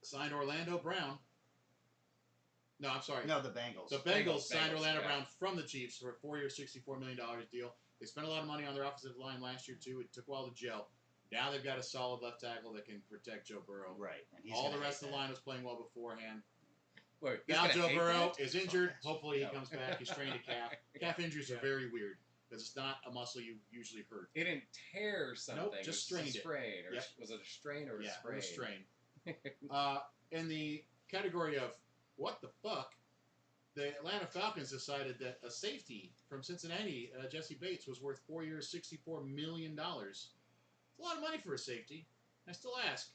A: signed Orlando Brown. No, I'm sorry.
D: No, the Bengals.
A: The Bengals signed
C: Bengals,
A: Orlando
C: yeah.
A: Brown from the Chiefs for a 4-year, $64 million deal. They spent a lot of money on their offensive line last year, too. It took a while to gel. Now they've got a solid left tackle that can protect Joe Burrow.
D: Right. And he's
A: All the
D: gonna
A: rest
D: hate
A: of the
D: that.
A: line was playing well beforehand.
C: Wait, he's
A: Now
C: gonna
A: Joe
C: hate
A: Burrow
C: that?
A: is injured.
D: Yes.
A: Hopefully he
C: No.
A: comes back. He strained a calf. Calf injuries are
B: Yeah.
A: very weird because it's not a muscle you usually hurt.
C: He didn't tear something.
A: Nope,
C: it
A: just
C: was a
A: strained it.
C: sprain. Or
A: Yep.
C: was it a strain or a
A: Yeah,
C: sprain?
A: it was strained. In the category of what the fuck, the Atlanta Falcons decided that a safety from Cincinnati, Jesse Bates, was worth 4 years, $64 million. It's a lot of money for a safety. I still ask,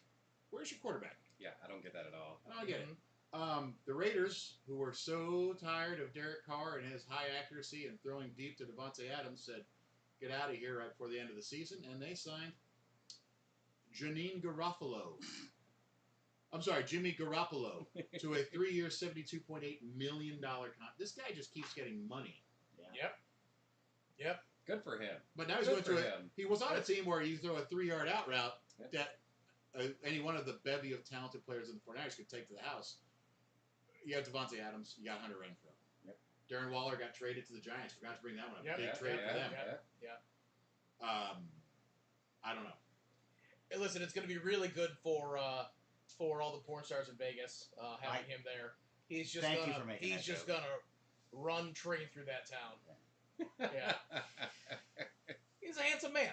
A: where's your quarterback?
C: Yeah, I don't get that at all.
A: I don't get it. The Raiders, who were so tired of Derek Carr and his high accuracy and throwing deep to Devontae Adams, said, get out of here right before the end of the season, and they signed Jimmy Garoppolo to a 3-year, $72.8 million contract. This guy just keeps getting money.
B: Yep.
C: Good for him.
A: But now he's
C: Good
A: going
C: for
A: to a,
C: him.
A: he was on a team where you throw a 3-yard out route
C: Yeah.
A: that any one of the bevy of talented players in the 49ers could take to the house. You have Devontae Adams, you got Hunter Renfrow.
C: Yep.
A: Darren Waller got traded to the Giants. Forgot to bring that one up.
B: Yep.
A: Big
C: Yeah,
A: trade
C: yeah,
A: for them.
C: yeah.
A: I don't know.
B: Hey, listen, it's going to be really good for all the porn stars in Vegas having him there. He's just
D: Thank you
B: gonna
D: for making
B: he's
D: that
B: just
D: joke.
B: gonna run train through that town. Yeah, he's a handsome man,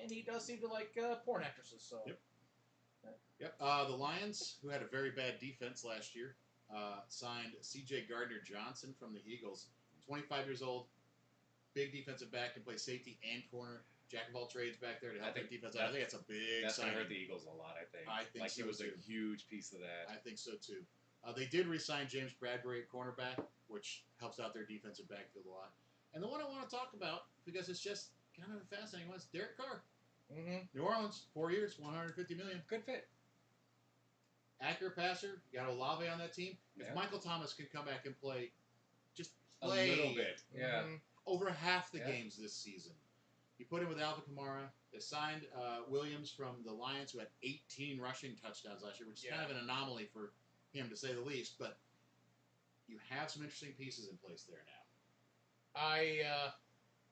B: and he does seem to like porn actresses. So
A: Yep. Yep. The Lions, who had a very bad defense last year, signed C.J. Gardner-Johnson from the Eagles. 25 years old, big defensive back, can play safety and corner. Jack of all trades back there to help
C: I think
A: that defense out. I think that's a big
C: That's going
A: signing.
C: to hurt the Eagles a lot, I think.
A: I think
C: like
A: so,
C: he was
A: too.
C: a huge piece of that.
A: I think so too. They did re-sign James Bradbury at cornerback, which helps out their defensive backfield a lot. And the one I want to talk about, because it's just kind of a fascinating one, is Derek Carr.
B: Mm-hmm.
A: New Orleans, 4 years, $150 million.
C: Good fit.
A: accurate passer. You got Olave on that team. If
C: Yeah.
A: Michael Thomas can come back and play, just
C: A
A: play
C: little bit. Yeah.
B: Mhm.
A: over half the
C: Yeah.
A: games this season. You put him with Alvin Kamara. They signed Williams from the Lions, who had 18 rushing touchdowns last year, which is kind of an anomaly for him, to say the least. But you have some interesting pieces in place there now.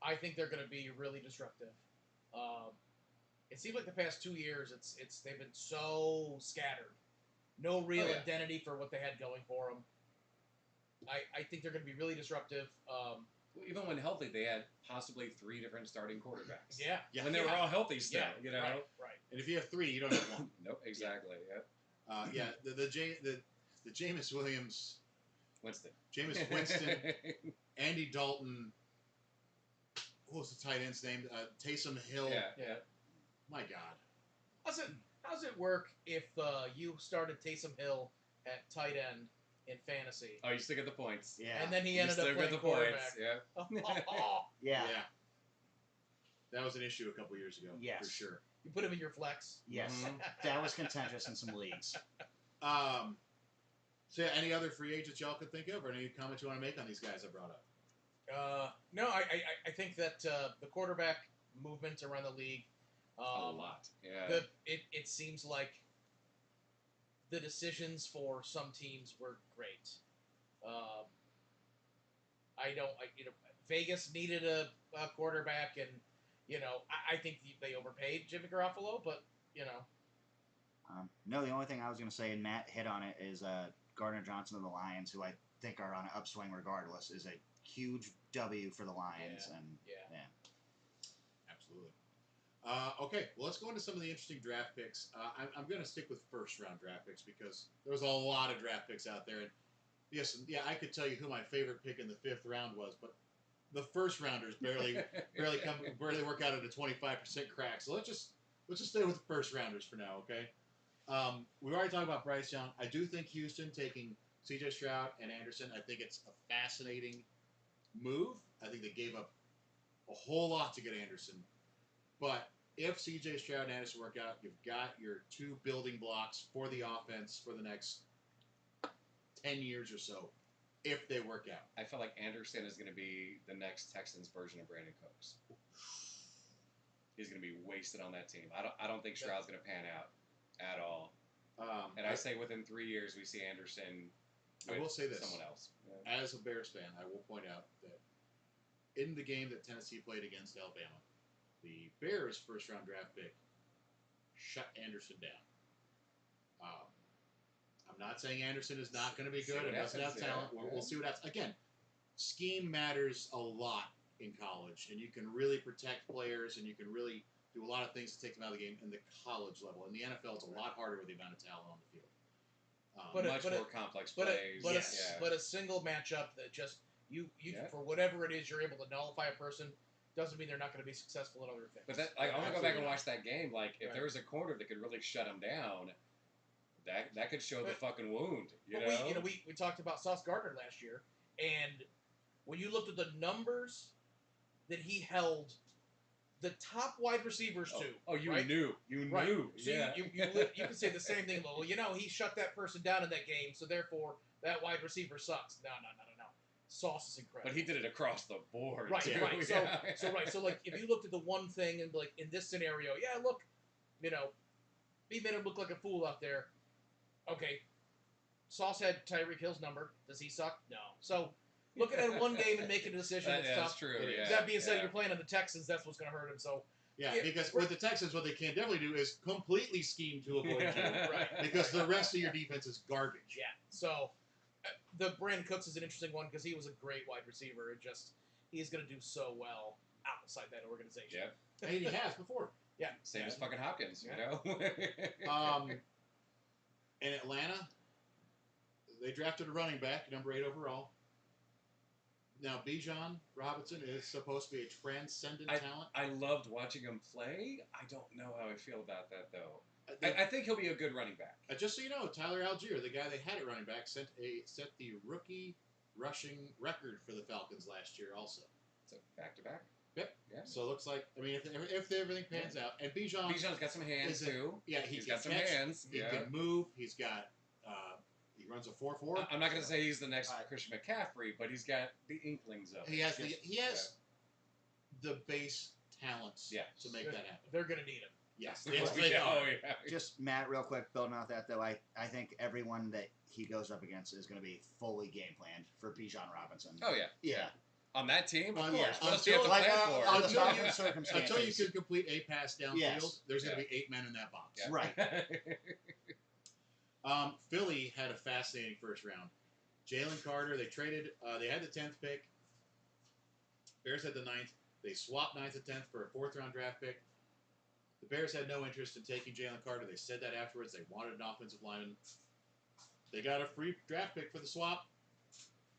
B: I think they're going to be really disruptive. It seems like the past 2 years, it's they've been so scattered, no real
C: Oh, yeah.
B: identity for what they had going for them. I think they're going to be really disruptive.
C: Even when healthy, they had possibly 3 different starting quarterbacks.
B: Yeah,
A: Yeah.
C: When they were all healthy still,
B: yeah,
C: you know?
B: right.
A: And if you have 3, you don't have 1.
C: Nope, exactly. Yeah.
A: Yeah, the Jameis Williams,
C: Winston.
A: Jameis Winston, Andy Dalton. What was the tight end's name? Taysom Hill.
C: Yeah.
A: My God.
B: How's it work if you started Taysom Hill at tight end in fantasy,
C: Oh, you still get the points.
D: Yeah.
B: and then he
C: You
B: ended
C: still
B: up
C: get
B: playing
C: the
B: quarterback?
C: points.
D: yeah.
A: That was an issue a couple years ago.
D: Yes.
A: For sure.
B: You put him in your flex.
D: Yes.
C: Mhm.
D: That was contentious in some leagues.
A: So yeah, any other free agents y'all could think of, or any comments you want to make on these guys I brought up?
B: No, I think that the quarterback movement around the league,
C: A lot. Yeah.
B: it seems like the decisions for some teams were great. Vegas needed a quarterback, and I think they overpaid Jimmy Garoppolo, but
D: No, the only thing I was going to say, and Matt hit on it, is Gardner Johnson of the Lions, who I think are on an upswing regardless, is a huge W for the Lions.
B: Yeah.
D: And
B: yeah.
A: Absolutely. Okay, well, let's go into some of the interesting draft picks. I'm going to stick with first-round draft picks because there was a lot of draft picks out there. And yes, I could tell you who my favorite pick in the 5th round was, but the first-rounders barely work out at a 25% crack. So let's just stay with the first-rounders for now, okay? We've already talked about Bryce Young. I do think Houston taking C.J. Stroud and Anderson, I think it's a fascinating move. I think they gave up a whole lot to get Anderson. But if C.J. Stroud and Anderson work out, you've got your 2 building blocks for the offense for the next 10 years or so, if they work out.
C: I feel like Anderson is going to be the next Texans version of Brandon Cooks. He's going to be wasted on that team. I don't think Stroud's going to pan out at all. And I say within 3 years we see Anderson with
A: I will say this.
C: someone else. Yeah.
A: As a Bears fan, I will point out that in the game that Tennessee played against Alabama, the Bears' first-round draft pick shut Anderson down. I'm not saying Anderson is not going to be
C: See
A: good
C: what
A: and doesn't have
C: happens, yeah.
A: talent. We'll see what happens. Again, scheme matters a lot in college, and you can really protect players, and you can really do a lot of things to take them out of the game in the college level. In the NFL, it's a lot harder with the amount of talent on the field.
B: But
C: Much more complex plays.
B: But a single matchup that just you
C: Yeah.
B: for whatever it is you're able to nullify a person doesn't mean they're not going to be successful at other things.
C: But that, I want to go back and
A: Absolutely.
C: watch that game. Like, if
B: Right.
C: there was a corner that could really shut him down, that could show the
B: But-
C: fucking wound. You
B: But
C: know?
B: we talked about Sauce Gardner last year, and when you looked at the numbers that he held the top wide receivers to.
C: Oh, you
B: right?
C: knew. You
B: Right.
C: knew.
B: So
C: Yeah.
B: you can say the same thing. Well, he shut that person down in that game, so therefore that wide receiver sucks. No. Sauce is incredible.
C: But he did it across the board.
B: Right,
C: too.
B: right.
C: Yeah.
B: So like if you looked at the one thing and like in this scenario, yeah, look, he made him look like a fool out there. Okay, Sauce had Tyreek Hill's number. Does he suck? No. So looking at one game and making a decision is
C: That's
B: tough.
C: true.
A: It is.
C: Yeah.
B: That being said,
C: yeah.
B: you're playing on the Texans. That's what's going to hurt him. So
A: Yeah,
B: Yeah,
A: because
B: we're-
A: with the Texans, what they can definitely do is completely scheme to avoid you.
B: right.
A: Because the rest of your defense is garbage.
B: Yeah. So the Brandon Cooks is an interesting one because he was a great wide receiver. He's going to do so well outside that organization.
C: Yeah.
A: And he has before.
C: Same as
B: Yeah.
C: fucking Hopkins,
B: Yeah.
C: you know?
A: In Atlanta, they drafted a running back, number 8 overall. Now, Bijan Robinson is supposed to be a transcendent talent.
C: I loved watching him play. I don't know how I feel about that, though.
A: Uh,
C: I think he'll be a good running back.
A: just so you know, Tyler Algier, the guy they had at running back, set the rookie rushing record for the Falcons last year also.
C: So back-to-back.
A: Yep.
C: Yeah.
A: So it looks like, if everything pans out, and Bijan's
C: Bijan's got some hands,
A: is it-
C: too.
A: yeah,
C: He's
A: can
C: got some
A: catch,
C: hands.
A: He
C: Yeah.
A: can move. He's got He runs a 4.4.
C: I'm not going to say he's the next
D: Alright.
C: Christian McCaffrey, but he's got the inklings of it.
A: He has the base talents
C: Yeah.
A: to make that happen.
B: They're gonna need him.
A: Yes,
C: Yeah.
A: yes, they are.
C: Oh, yeah.
D: Just Matt, real quick, building off that though, I think everyone that he goes up against is going to be fully game planned for Bijan Robinson.
C: Oh, yeah.
D: Yeah.
C: On that team, of
A: Yeah.
C: course. What else do you have to
D: Like,
C: plan for?
D: under
A: Until
D: certain
A: you-
D: circumstances.
A: Until you can complete a pass downfield,
D: Yes.
A: there's going to
C: Yeah.
A: be 8 men in that box.
C: Yeah.
D: Right.
A: Philly had a fascinating first round. Jalen Carter, they traded. They had the 10th pick. Bears had the 9th. They swapped 9th and 10th for a 4th-round draft pick. The Bears had no interest in taking Jalen Carter. They said that afterwards. They wanted an offensive lineman. They got a free draft pick for the swap.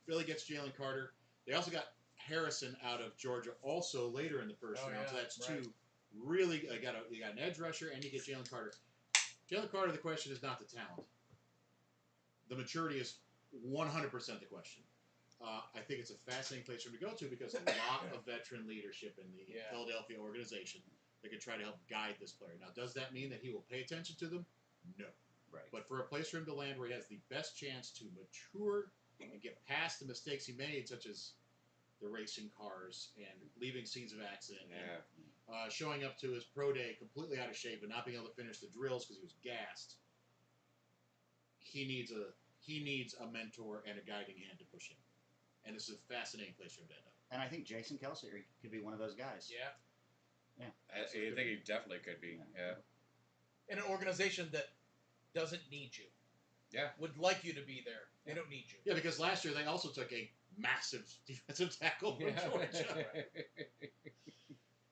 A: Philly gets Jalen Carter. They also got Harrison out of Georgia also later in the first
B: Oh,
A: round. So
B: yeah,
A: that's
B: right.
A: 2 really. You got an edge rusher and you get Jalen Carter. Jalen Carter, the question is not the talent. The maturity is 100% the question. I think it's a fascinating place for him to go to because a lot of veteran leadership in the
B: Yeah.
A: Philadelphia organization that could try to help guide this player. Now, does that mean that he will pay attention to them? No.
D: Right.
A: But for a place for him to land where he has the best chance to mature and get past the mistakes he made, such as the racing cars and leaving scenes of accident,
C: Yeah.
A: and showing up to his pro day completely out of shape and not being able to finish the drills because he was gassed, he needs a mentor and a guiding hand to push him. And this is a fascinating place for him to end up.
D: And I think Jason Kelsey could be one of those guys.
B: Yeah.
C: I think he definitely could be. Yeah.
B: In an organization that doesn't need you.
C: Yeah.
B: Would like you to be there. They don't need you.
A: Yeah, because last year they also took a massive defensive tackle from Georgia.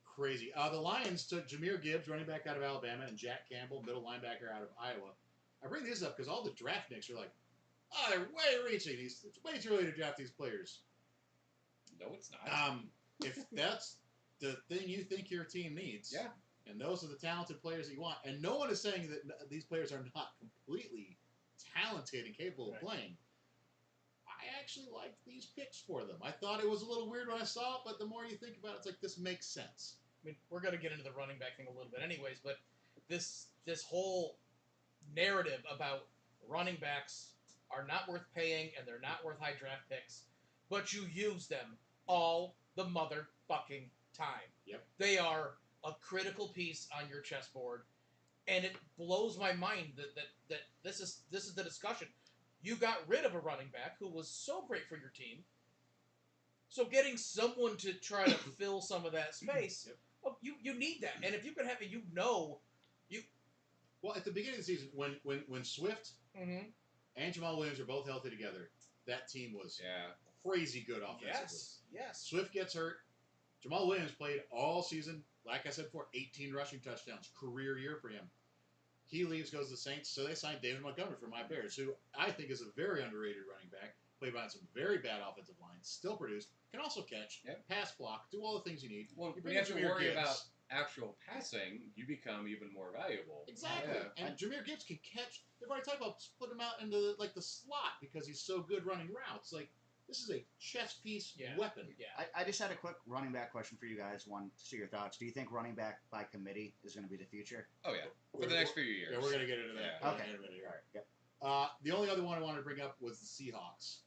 A: Crazy. The Lions took Jahmyr Gibbs, running back out of Alabama, and Jack Campbell, middle linebacker out of Iowa. I bring this up because all the draft nicks are like, oh, they're way reaching. It's way too early to draft these players.
C: No, it's not.
A: If that's the thing you think your team needs,
C: Yeah.
A: and those are the talented players that you want, and no one is saying that these players are not completely talented and capable
B: Right.
A: of playing, I actually liked these picks for them. I thought it was a little weird when I saw it, but the more you think about it, it's like, this makes sense.
B: I mean, we're going to get into the running back thing a little bit anyways, but this whole narrative about running backs are not worth paying and they're not worth high draft picks, but you use them all the motherfucking time.
A: Yep.
B: They are a critical piece on your chessboard, and it blows my mind that this is the discussion. You got rid of a running back who was so great for your team, so getting someone to try to fill some of that space,
A: Yep.
B: you need that. And if you can have it,
A: Well, at the beginning of the season, when Swift
B: mm-hmm.
A: and Jamal Williams are both healthy together, that team was
C: Yeah.
A: crazy good offensively.
B: Yes.
A: Swift gets hurt. Jamal Williams played all season. Like I said before, 18 rushing touchdowns. Career year for him. He leaves, goes to the Saints, so they signed David Montgomery from my Bears, who I think is a very underrated running back. Played behind some very bad offensive lines, still produced, can also catch,
C: Yep.
A: pass block, do all the things you need.
C: Well,
A: You
C: when
A: bring
C: you have to
A: in Jahmyr
C: worry
A: Gibbs.
C: about actual passing, you become even more valuable.
A: Exactly.
C: Yeah.
A: And Jahmyr Gibbs can catch. They've already talked about putting him out into the slot because he's so good running routes. Like, this is a chess piece weapon.
B: Yeah.
D: I just had a quick running back question for you guys. One, to see your thoughts. Do you think running back by committee is going to be the future?
C: Oh yeah, for the next few years.
A: Yeah, we're going to get into that
C: Yeah.
D: Okay.
A: in a minute here.
D: All right. Yep.
A: The only other one I wanted to bring up was the Seahawks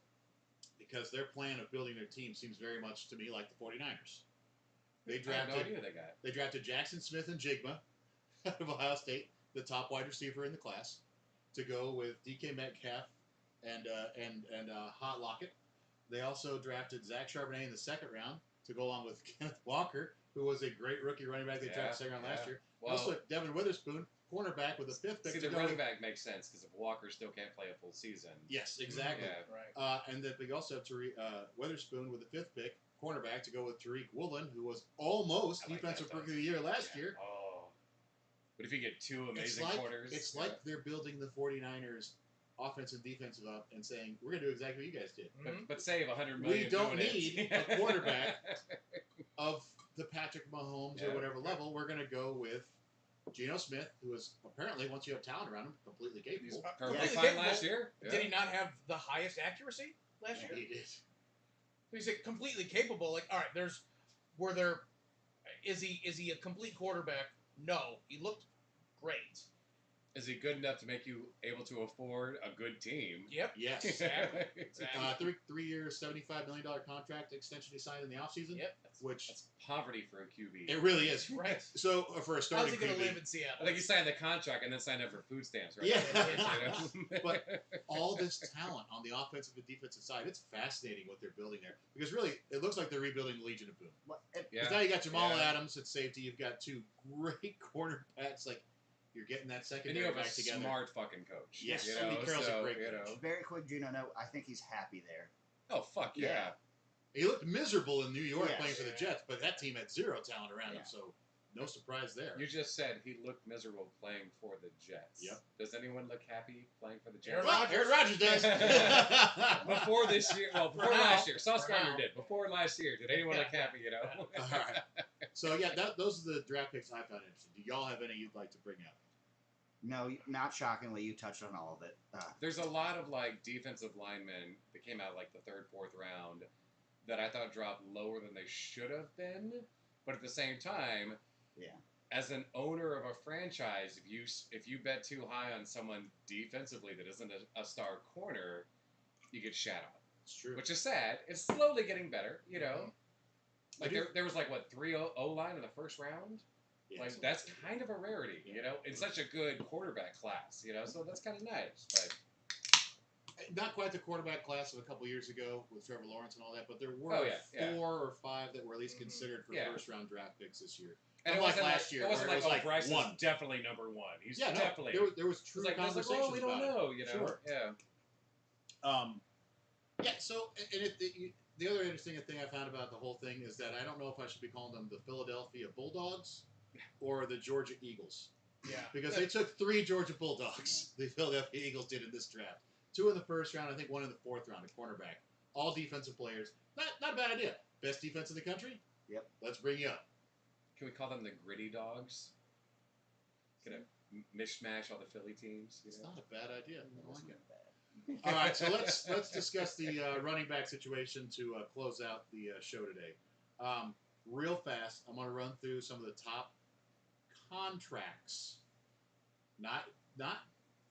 A: because their plan of building their team seems very much to me like the 49ers. They
C: I have
A: drafted
C: no idea they got.
A: They drafted Jackson Smith and Jigma out of Ohio State, the top wide receiver in the class, to go with DK Metcalf and Hot Lockett. They also drafted Zach Charbonnet in the second round to go along with Kenneth Walker, who was a great rookie running back they drafted second round last year.
C: Well,
A: Also, Devin Witherspoon, cornerback with the fifth pick
C: see,
A: to
C: the
A: go.
C: running back makes sense because if Walker still can't play a full season.
A: Yes, exactly.
C: Yeah.
B: Right.
A: And then we also have Witherspoon with the fifth pick, cornerback, to go with Tariq Woolen, who was almost
C: I like
A: defensive
C: that,
A: rookie of the year last
C: Yeah.
A: year.
C: Oh. But if you get two amazing corners,
A: It's
C: yeah.
A: like they're building the 49ers offense and defensive up and saying, we're going to do exactly what you guys did.
B: Mhm.
C: But save $100
A: We
C: million.
A: don't
C: doing
A: need
C: it.
A: a quarterback. Of the Patrick Mahomes
C: Yeah.
A: or whatever level, we're going to go with Geno Smith, who is apparently, once you have talent around him, completely
C: He's
A: capable.
C: perfectly
B: Yeah.
C: fine
B: Capable.
C: last year. Yeah.
B: Did he not have the highest accuracy last year?
A: He did.
B: He's completely capable. Like, all right, is he a complete quarterback? No, he looked great.
C: Is he good enough to make you able to afford a good team?
B: Yep.
A: Yes.
B: Exactly. Exactly.
A: 3 years, $75 million contract extension he signed in the offseason.
B: Yep.
A: Which
C: That's poverty for a QB.
A: it really is.
B: Right.
A: So for a
B: How's
A: starting
B: he going to
A: QB,
B: live in Seattle?
C: I think he signed the contract and then signed up for food stamps, right?
A: Yeah.
C: You know?
A: But all this talent on the offensive and defensive side, it's fascinating what they're building there. Because really, it looks like they're rebuilding the Legion of Boom.
C: yeah.
A: Because now you got Jamal
C: Yeah.
A: Adams at safety. You've got 2 great cornerbacks. Like, you're getting that
C: And
A: secondary
C: you have a
A: back together.
C: smart fucking coach.
A: Yes.
C: You
A: Andy
C: know,
A: Carroll's a
C: so,
A: great
C: you
A: coach.
C: know.
D: Very quick Gino note. I think he's happy there.
C: Oh, fuck yeah.
A: He looked miserable in New York
D: Yes.
A: playing for the Jets, but that team had 0 talent around him,
D: Yeah.
A: so no surprise there.
C: You just said he looked miserable playing for the Jets.
A: Yep.
C: Does anyone look happy playing for the
B: Aaron
C: Jets?
A: Well, Aaron Rodgers does.
C: Before this year, well, before
B: now.
C: last year. Sauce
B: For
C: Gardner
B: now.
C: did. Before last year, did anyone look happy, you know?
A: All right. So, yeah, those are the draft picks I found interesting. Do y'all have any you'd like to bring up?
D: No, not shockingly, you touched on all of it.
C: There's a lot of, like, defensive linemen that came out, like, the 3rd, 4th round that I thought dropped lower than they should have been. But at the same time,
D: Yeah.
C: as an owner of a franchise, if you bet too high on someone defensively that isn't a star corner, you get shat on.
A: It's true.
C: Which is sad. It's slowly getting better, you know. Like
A: I do-
C: there was like what 3 O-line in the 1st round.
A: Yeah,
C: Like
A: so-
C: that's kind of a rarity, you know, in such a good quarterback class, you know. So that's kind of nice. But
A: Not quite the quarterback class of a couple years ago with Trevor Lawrence and all that, but there were
C: Oh, yeah.
A: 4 or 5 that were at least
B: Mhm.
A: considered for
C: Yeah.
A: first-round draft picks this year.
C: and
A: Unlike
C: it wasn't
A: last
C: like,
A: year,
C: It wasn't
A: where it
C: like,
A: was like
C: Bryce
A: one.
C: is definitely number 1. He's
A: Yeah, no,
C: definitely.
A: there was
C: It's
A: true
C: like, there's like,
A: conversations
C: oh, we don't
A: about it.
C: know, you know.
A: Sure.
C: Yeah.
A: Yeah, so and the other interesting thing I found about the whole thing is that I don't know if I should be calling them the Philadelphia Bulldogs or the Georgia Eagles.
B: Yeah.
A: Because they took 3 Georgia Bulldogs, the Philadelphia Eagles did in this draft. 2 in the 1st round, I think 1 in the 4th round, a cornerback. All defensive players. Not a bad idea. Best defense in the country?
D: Yep.
A: Let's bring you up.
C: Can we call them the Gritty Dogs? Gonna mishmash all the Philly teams. You
A: It's
C: know?
A: not a bad idea. I like it. All right, so let's discuss the running back situation to close out the show today. Real fast, I'm going to run through some of the top contracts. Not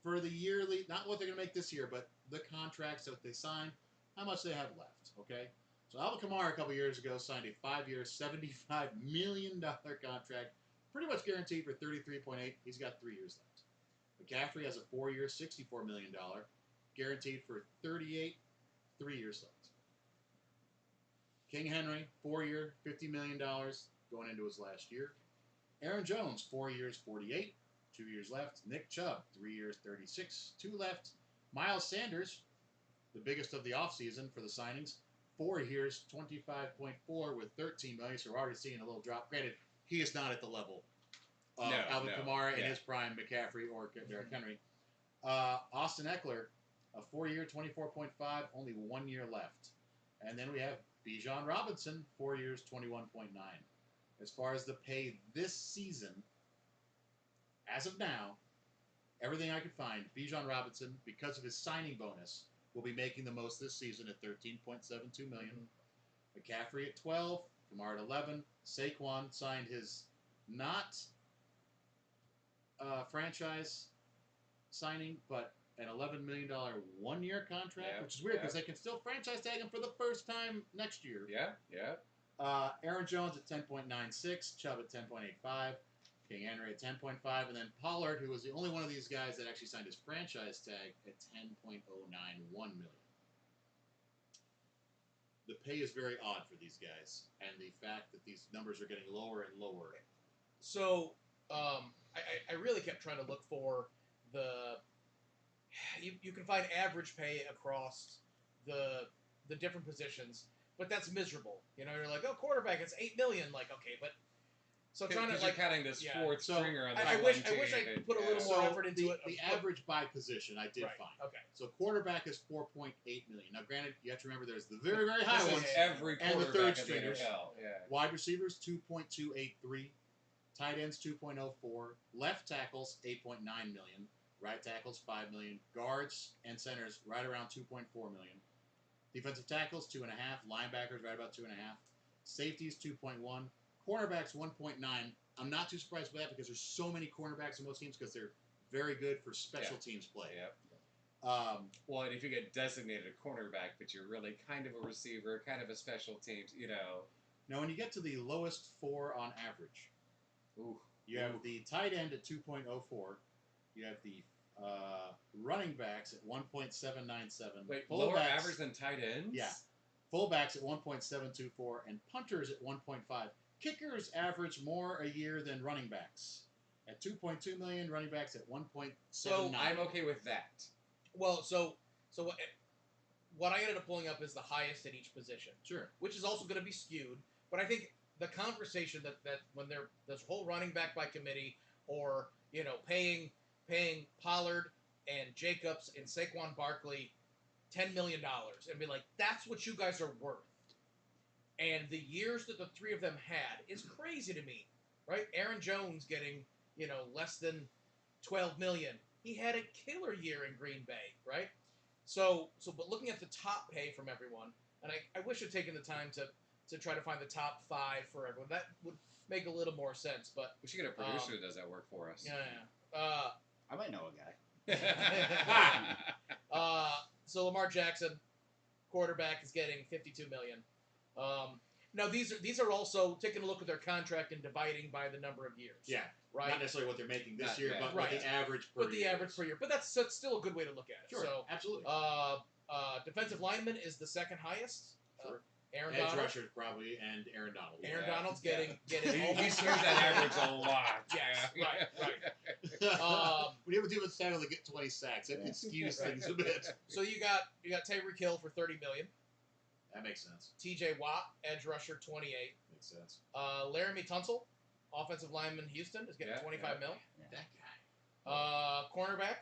A: for the yearly, not what they're going to make this year, but the contracts that they signed, how much they have left. Okay, so Alvin Kamara a couple years ago signed a 5-year, $75 million contract, pretty much guaranteed for 33.8. He's got 3 years left. McCaffrey has a 4-year, $64 million. Guaranteed for 38, 3 years left. King Henry, 4-year, $50 million, going into his last year. Aaron Jones, 4 years, 48, 2 years left. Nick Chubb, 3 years, 36, 2 left. Miles Sanders, the biggest of the offseason for the signings, 4 years, 25.4 with $13 million. So we're already seeing a little drop. Granted, he is not at the level of Alvin Kamara in his prime, McCaffrey or Derrick Henry. Austin Eckler, a 4-year, 24.5, only 1 year left. And then we have Bijan Robinson, 4 years, 21.9. As far as the pay this season, as of now, everything I could find, Bijan Robinson, because of his signing bonus, will be making the most this season at $13.72 million. McCaffrey at 12, Kamara at 11. Saquon signed his not franchise signing, but an $11 million 1-year contract,
C: Yeah,
A: which is weird
C: yeah.
A: because they can still franchise tag him for the first time next year.
C: Yeah.
A: Aaron Jones at 10.96, Chubb at 10.85, King Henry at 10.5, and then Pollard, who was the only one of these guys that actually signed his franchise tag at $10.091 million. The pay is very odd for these guys, and the fact that these numbers are getting lower and lower.
B: So, I really kept trying to look for the. You can find average pay across the different positions, but that's miserable. You know, you're like, oh, quarterback, it's $8 million. Like, okay, but so trying to
C: Because
B: like.
C: you're counting this
B: yeah.
C: 4th
A: So,
C: stringer on the
B: I
C: one
B: wish
C: team,
B: I
C: and-
B: put a little
C: yeah.
B: more
A: So
B: effort into it.
A: the
B: but-
A: average by position I did
B: right.
A: find.
B: Okay.
A: So quarterback is $4.8 million. Now, granted, you have to remember there's the very, very high
C: This
A: ones.
C: is every
A: And the
C: quarterback
A: third
C: in the
A: stringers.
C: NFL. Yeah.
A: Wide receivers 2.283, tight ends 2.04, left tackles 8.9 million, right tackles 5 million, guards and centers right around 2.4 million, defensive tackles 2.5, linebackers right about 2.5, safeties 2.1, cornerbacks 1.9. I'm not too surprised by that because there's so many cornerbacks in most teams because they're very good for special teams play.
C: Yep.
A: Um,
C: And if you get designated a cornerback, but you're really kind of a receiver, kind of a special teams,
A: Now, when you get to the lowest 4 on average,
C: Ooh.
A: you have the tight end at 2.04. You have the running backs at 1.797.
C: Wait,
A: fullbacks,
C: lower average than tight ends?
A: Yeah. Fullbacks at 1.724, and punters at 1.5. Kickers average more a year than running backs at 2.2 million. Running backs at 1.79.
B: So
C: I'm okay with that.
B: Well, so what I ended up pulling up is the highest at each position,
A: Sure.
B: which is also going to be skewed. But I think the conversation that when they're this whole running back by committee, or paying Pollard and Jacobs and Saquon Barkley $10 million and be like, that's what you guys are worth. And the years that the three of them had is crazy to me, right? Aaron Jones getting less than $12 million. He had a killer year in Green Bay, right? But looking at the top pay from everyone, and I wish I'd taken the time to try to find the top 5 for everyone. That would make a little more sense, but
C: We should get a producer that does that work for us.
B: yeah.
D: I might know a guy.
B: So Lamar Jackson, quarterback, is getting $52 million. Now these are also taking a look at their contract and dividing by the number of years.
A: Yeah.
B: Right.
A: Not necessarily what they're making this
C: Not-
A: year,
C: yeah.
A: but
B: Right.
A: what the average per
B: But the
A: year
B: average
A: is.
B: per year. But that's still a good way to look at it.
A: Sure.
B: So
A: Absolutely.
B: defensive lineman is the second highest.
A: Sure.
B: Aaron
A: Edge
B: Donald.
A: rusher probably, and Aaron Donald.
B: Aaron
C: Yeah.
B: Donald's
C: Yeah.
B: getting
C: He
B: almost
C: skews that average a lot.
B: Yes,
C: Yeah.
B: right.
A: When you have a team that's tackle to get 20 sacks, that
D: Yeah.
A: skews
B: Right.
A: things a bit.
B: So you got Tyreek Hill for $30 million.
A: That makes sense.
B: T.J. Watt, edge rusher, 28.
A: Makes sense.
B: Laramie Tunsil, offensive lineman, Houston, is getting
C: Yeah,
B: 25
C: yeah.
B: mil.
A: That guy.
B: Cornerback,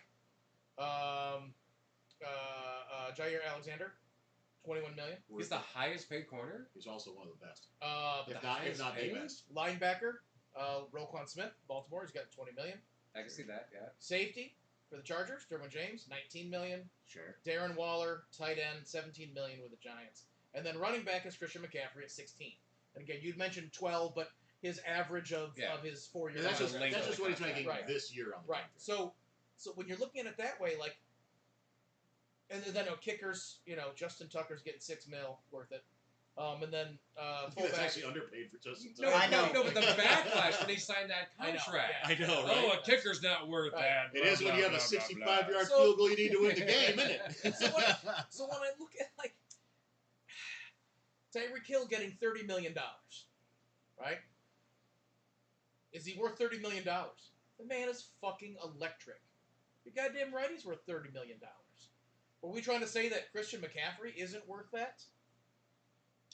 B: Jair Alexander, 21 million.
C: He's the highest paid corner?
A: He's also one of the best.
B: The
A: If not the
C: highest
A: best.
B: linebacker, Roquan Smith, Baltimore, he's got 20 million.
C: I can see that, yeah.
B: Safety for the Chargers, Derwin James, 19 million.
D: Sure.
B: Darren Waller, tight end, 17 million with the Giants. And then running back is Christian McCaffrey at 16. And again, you'd mentioned 12, but his average of his 4 years.
A: Yeah, that's
C: Yeah,
A: just
C: length
A: that's
C: of
A: just
C: the
A: what he's
C: contract.
A: making
B: Right.
A: this year on the
B: Right.
A: contract.
B: So when you're looking at it that way, like, and then kickers, Justin Tucker's getting $6 million worth it. And then
A: That's
B: fullback.
A: actually underpaid for Justin
C: No,
A: Tucker.
D: I know.
C: No, but the backlash when he signed that
B: I know,
C: contract.
B: yeah.
A: I know,
C: Oh,
A: right?
C: a kicker's not worth
B: Right.
C: that.
A: It is when you have a 65-yard
B: So-
A: field goal you need to win the game, isn't it?
B: So when I look at Tyreek Hill getting $30 million, right? Is he worth $30 million? The man is fucking electric. You're goddamn right he's worth $30 million. Are we trying to say that Christian McCaffrey isn't worth that?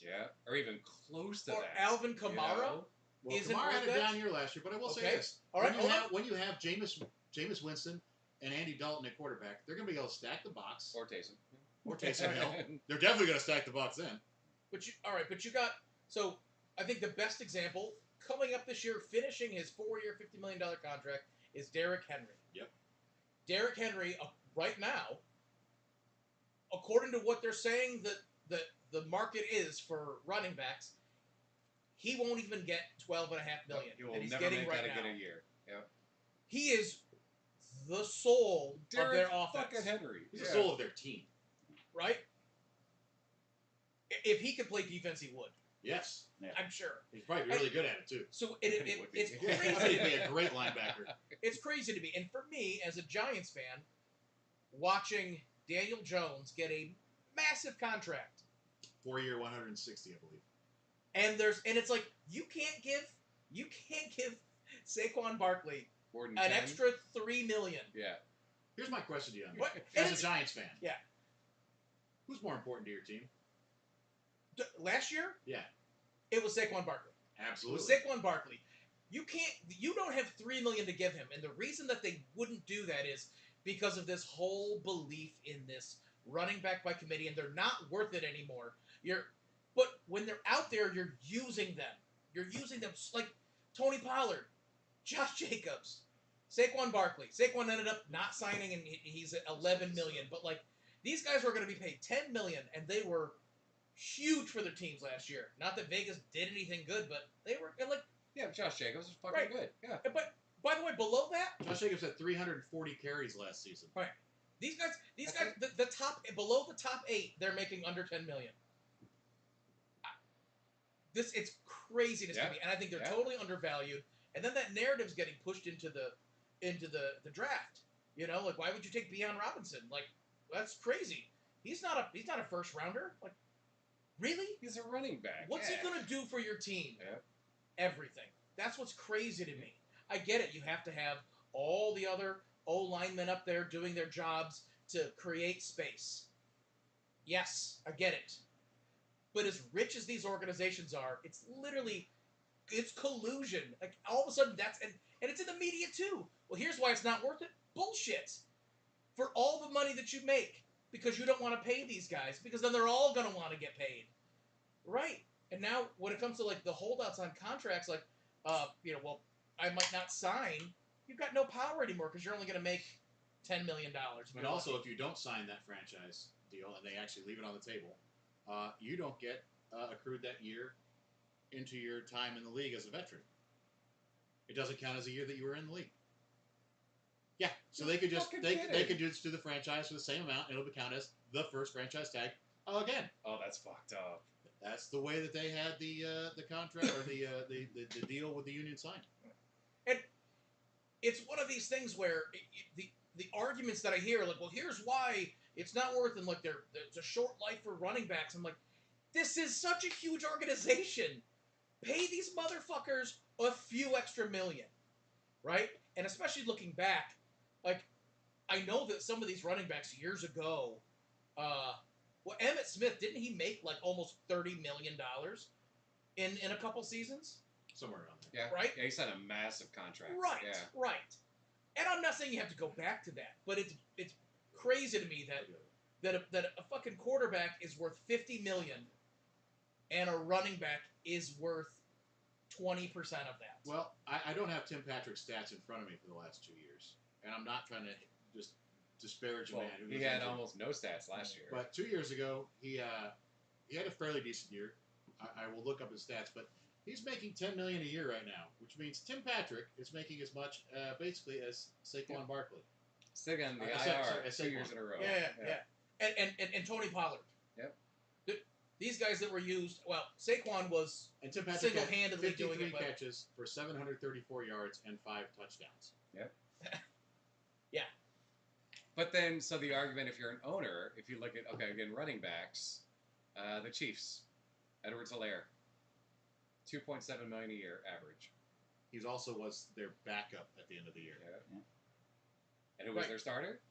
C: Yeah, or even close to
B: Or
C: that.
B: Alvin
C: you
B: Kamara?
C: know?
A: Well,
B: Isn't
A: Kamara had a
B: worth
A: down
B: it?
A: year last year, but I will say
B: Okay.
A: this:
B: All right, hold on.
A: when you have Jameis Winston and Andy Dalton at quarterback, they're going to be able to stack the box.
C: Or Taysom.
A: Or Taysom Hill. They're definitely going to stack the box then.
B: But you got, so I think the best example coming up this year, finishing his 4-year, $50 million contract, is Derrick Henry.
A: Yep.
B: Derrick Henry, right now, according to what they're saying that the market is for running backs, he won't even get $12.5 million
C: You will
B: that he's
C: never
B: getting
C: make
B: right
C: that
B: now.
C: again a year. Yep.
B: He is the soul of their
C: Derrick
B: offense,
C: fucking Henry.
A: He's the soul of their team.
B: right? If he could play defense, he would.
A: Yes.
B: I'm sure.
A: He's probably really good at it, too.
B: So
C: He would be.
B: it's
A: I bet
B: crazy.
A: he'd be a great linebacker.
B: It's crazy to me. And for me, as a Giants fan, watching Daniel Jones get a massive contract,
A: 4-year, 160, I believe.
B: and it's like you can't give Saquon Barkley
C: More than
B: an
C: 10?
B: extra $3 million.
C: Yeah.
A: Here's my question to you.
B: What? And
A: As a
B: it's-
A: Giants fan.
B: Yeah.
A: Who's more important to your team?
B: Last year,
A: Yeah.
B: it was Saquon Barkley. It
A: Absolutely.
B: was Saquon Barkley. You don't have $3 million to give him, and the reason that they wouldn't do that is because of this whole belief in this running back by committee, and they're not worth it anymore. But when they're out there, you're using them. You're using them like Tony Pollard, Josh Jacobs, Saquon Barkley. Saquon ended up not signing, and he's at $11 million. But these guys were going to be paid $10 million, and they were huge for their teams last year. Not that Vegas did anything good, but they were
C: Yeah, Josh Jacobs is fucking
B: Right.
C: good. Yeah.
B: But by the way, below that,
A: Josh Jacobs had 340 carries last season.
B: These guys,
C: That's
B: the top below the top 8, they're making under 10 million. It's craziness to me, and I think they're totally undervalued. And then that narrative's getting pushed into the draft. You know, like why would you take Bijan Robinson? Like that's crazy. He's not a first rounder. Like really?
C: He's a running back.
B: What's he gonna do for your team?
C: Yeah.
B: Everything. That's what's crazy to me. I get it. You have to have all the other O linemen up there doing their jobs to create space. Yes, I get it. But as rich as these organizations are, it's collusion. Like all of a sudden and it's in the media too. Well, here's why it's not worth it. Bullshit. For all the money that you make, because you don't want to pay these guys, because then they're all gonna want to get paid. Right. And now when it comes to like the holdouts on contracts, like well, I might not sign. You've got no power anymore because you're only going to make $10 million.
A: And also, if you don't sign that franchise deal and they actually leave it on the table, you don't get accrued that year into your time in the league as a veteran. It doesn't count as a year that you were in the league. Yeah, so they could just they could just do the franchise for the same amount, and it'll be counted as the first franchise tag again.
C: Oh, that's fucked up.
A: That's the way that they had the contract or the deal with the union signed.
B: And it's one of these things where the arguments that I hear, like, well, here's why it's not worth it. Like, there's a short life for running backs. I'm like, this is such a huge organization. Pay these motherfuckers a few extra million, right? And especially looking back, like, I know that some of these running backs years ago, well, Emmitt Smith, didn't he make like almost $30 million in a couple seasons?
A: Somewhere around there.
C: Yeah.
B: Right?
C: Yeah, he signed a massive contract.
B: Right.
C: Yeah.
B: Right. And I'm not saying you have to go back to that, but it's crazy to me that a fucking quarterback is worth $50 million and a running back is worth 20% of that.
A: Well, I don't have Tim Patrick's stats in front of me for the last 2 years, and I'm not trying to just disparage a man who
C: he
A: was
C: had
A: injured.
C: almost no stats last year.
A: But 2 years ago, he had a fairly decent year. I will look up his stats, but he's making $10 million a year right now, which means Tim Patrick is making as much basically as Saquon Barkley.
C: Still on the
A: Sorry,
C: IR
A: sorry,
C: 2 years in a row.
B: Yeah. And Tony Pollard.
C: Yep.
B: These guys that were used, well, Saquon was
A: And Tim Patrick had
B: single-handedly
A: 53
B: doing it, but
A: catches for 734 yards and 5 touchdowns.
C: Yep.
B: yeah.
C: But then, so the argument, if you're an owner, if you look at, okay, again, running backs, the Chiefs, Edwards-Helaire, $2.7 million a year average.
A: He also was their backup at the end of the year.
C: Yeah. And who was their starter?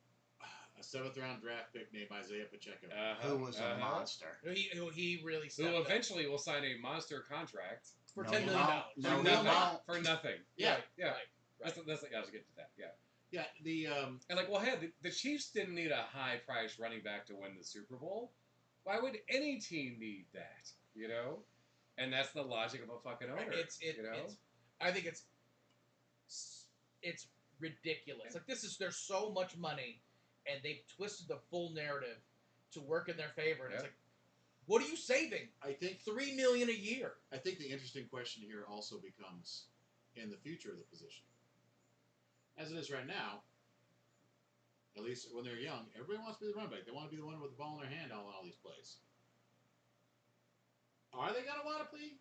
A: A 7th-round draft pick named Isaiah Pacheco.
D: Who was a monster.
B: He really stepped
C: Who
B: up.
C: eventually will sign a monster contract
B: For
D: No,
B: $10
D: he
B: million.
D: won't.
C: for
D: No, he
C: nothing.
D: won't.
C: For nothing.
A: Yeah.
B: Right,
C: Yeah.
B: right.
C: That's I was getting to that. Yeah.
A: Yeah, the
C: And like, well, hey, the Chiefs didn't need a high-priced running back to win the Super Bowl. Why would any team need that? You know, and that's the logic of a fucking owner.
B: I think it's ridiculous. Like there's so much money, and they've twisted the full narrative to work in their favor. And it's like, what are you saving?
A: I think
B: $3 million a year.
A: I think the interesting question here also becomes in the future of the position. As it is right now, at least when they're young, everybody wants to be the running back. They want to be the one with the ball in their hand on all these plays. Are they going to want to play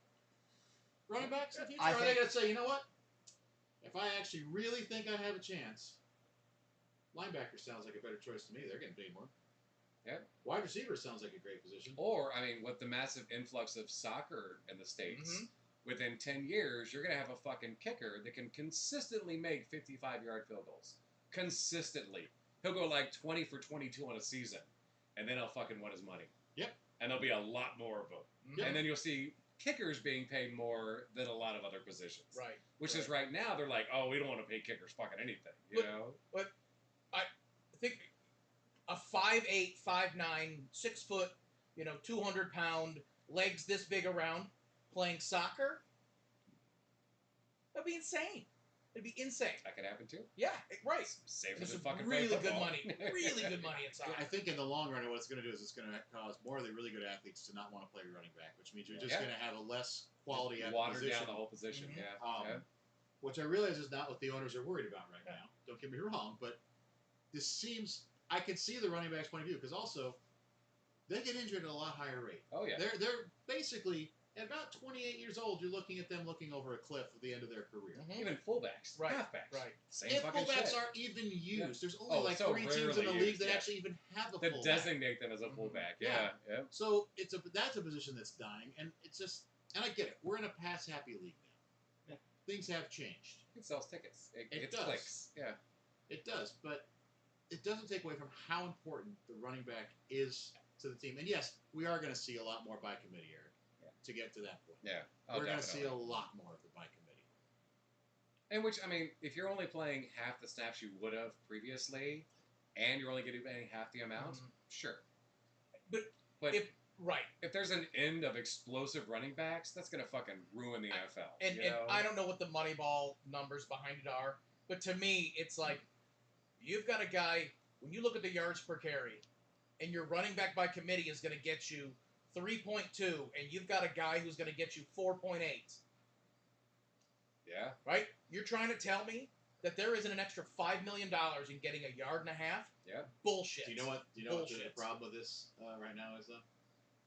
A: running backs in the future? Or are they going to say, you know what? If I actually really think I have a chance, linebacker sounds like a better choice to me. They're getting paid more.
C: Yeah.
A: Wide receiver sounds like a great position.
C: Or, I mean, with the massive influx of soccer in the States, within 10 years, you're going to have a fucking kicker that can consistently make 55-yard field goals. Consistently. He'll go like 20 for 22 on a season, and then he'll fucking win his money.
A: Yep.
C: And there'll be a lot more of them.
A: Yep.
C: And then you'll see kickers being paid more than a lot of other positions.
B: Right.
C: Which is right now, they're like, oh, we don't want to pay kickers fucking anything, you know?
B: But I think a 5'8", 5'9", 6 foot, 200-pound, legs this big around, playing soccer, that'd be insane. It'd be insane.
C: That could happen too.
B: Yeah, right.
C: Safer
B: There's
C: than
B: some
C: fucking
B: really
C: playing
B: good
C: football.
B: money. Really good money in soccer.
A: I think in the long run, what it's going to do is it's going to cause more of the really good athletes to not want to play running back, which means you're just going to have a less quality at the
C: Water
A: position.
C: down the whole position,
B: Mhm.
C: yeah.
A: Which I realize is not what the owners are worried about right now. Don't get me wrong, but this seems. I can see the running back's point of view because also they get injured at a lot higher rate.
C: Oh yeah.
A: They're basically at about 28 years old. You're looking at them looking over a cliff at the end of their career.
B: Mhm.
C: Even fullbacks,
B: Right,
C: halfbacks,
B: right.
C: same
A: If
C: fucking
A: fullbacks
C: shit.
A: aren't even used, there's only
C: Oh,
A: like
C: so
A: 3 teams in
C: rarely
A: the league
C: used,
A: that
C: yeah.
A: actually even have a
C: That
A: fullback.
C: designate them as a
B: Mhm.
C: fullback.
A: Yeah.
C: Yeah.
A: So that's a position that's dying, and it's just. And I get it. We're in a pass happy league now.
C: Yeah.
A: Things have changed.
C: It sells tickets. It
A: It
C: hits
A: does.
C: clicks. Yeah.
A: It does, but it doesn't take away from how important the running back is to the team. And yes, we are going to see a lot more by committee, Eric,
C: Yeah.
A: to get to that point.
C: Yeah. Oh,
A: We're going to see
C: definitely.
A: a lot more of the by committee.
C: And which, I mean, if you're only playing half the snaps you would have previously, and you're only getting half the amount,
B: Mhm.
C: sure.
B: But
C: if
B: Right.
C: there's an end of explosive running backs, that's gonna fucking ruin the NFL.
B: And,
C: you
B: and
C: know?
B: I don't know what the Moneyball numbers behind it are, but to me, it's like you've got a guy, when you look at the yards per carry, and your running back by committee is going to get you 3.2, and you've got a guy who's going to get you 4.8,
C: Yeah.
B: right? You're trying to tell me that there isn't an extra $5 million in getting a yard and a half?
C: Yeah.
B: Bullshit.
A: Do you know what the
B: Bullshit.
A: problem with this right now is, though?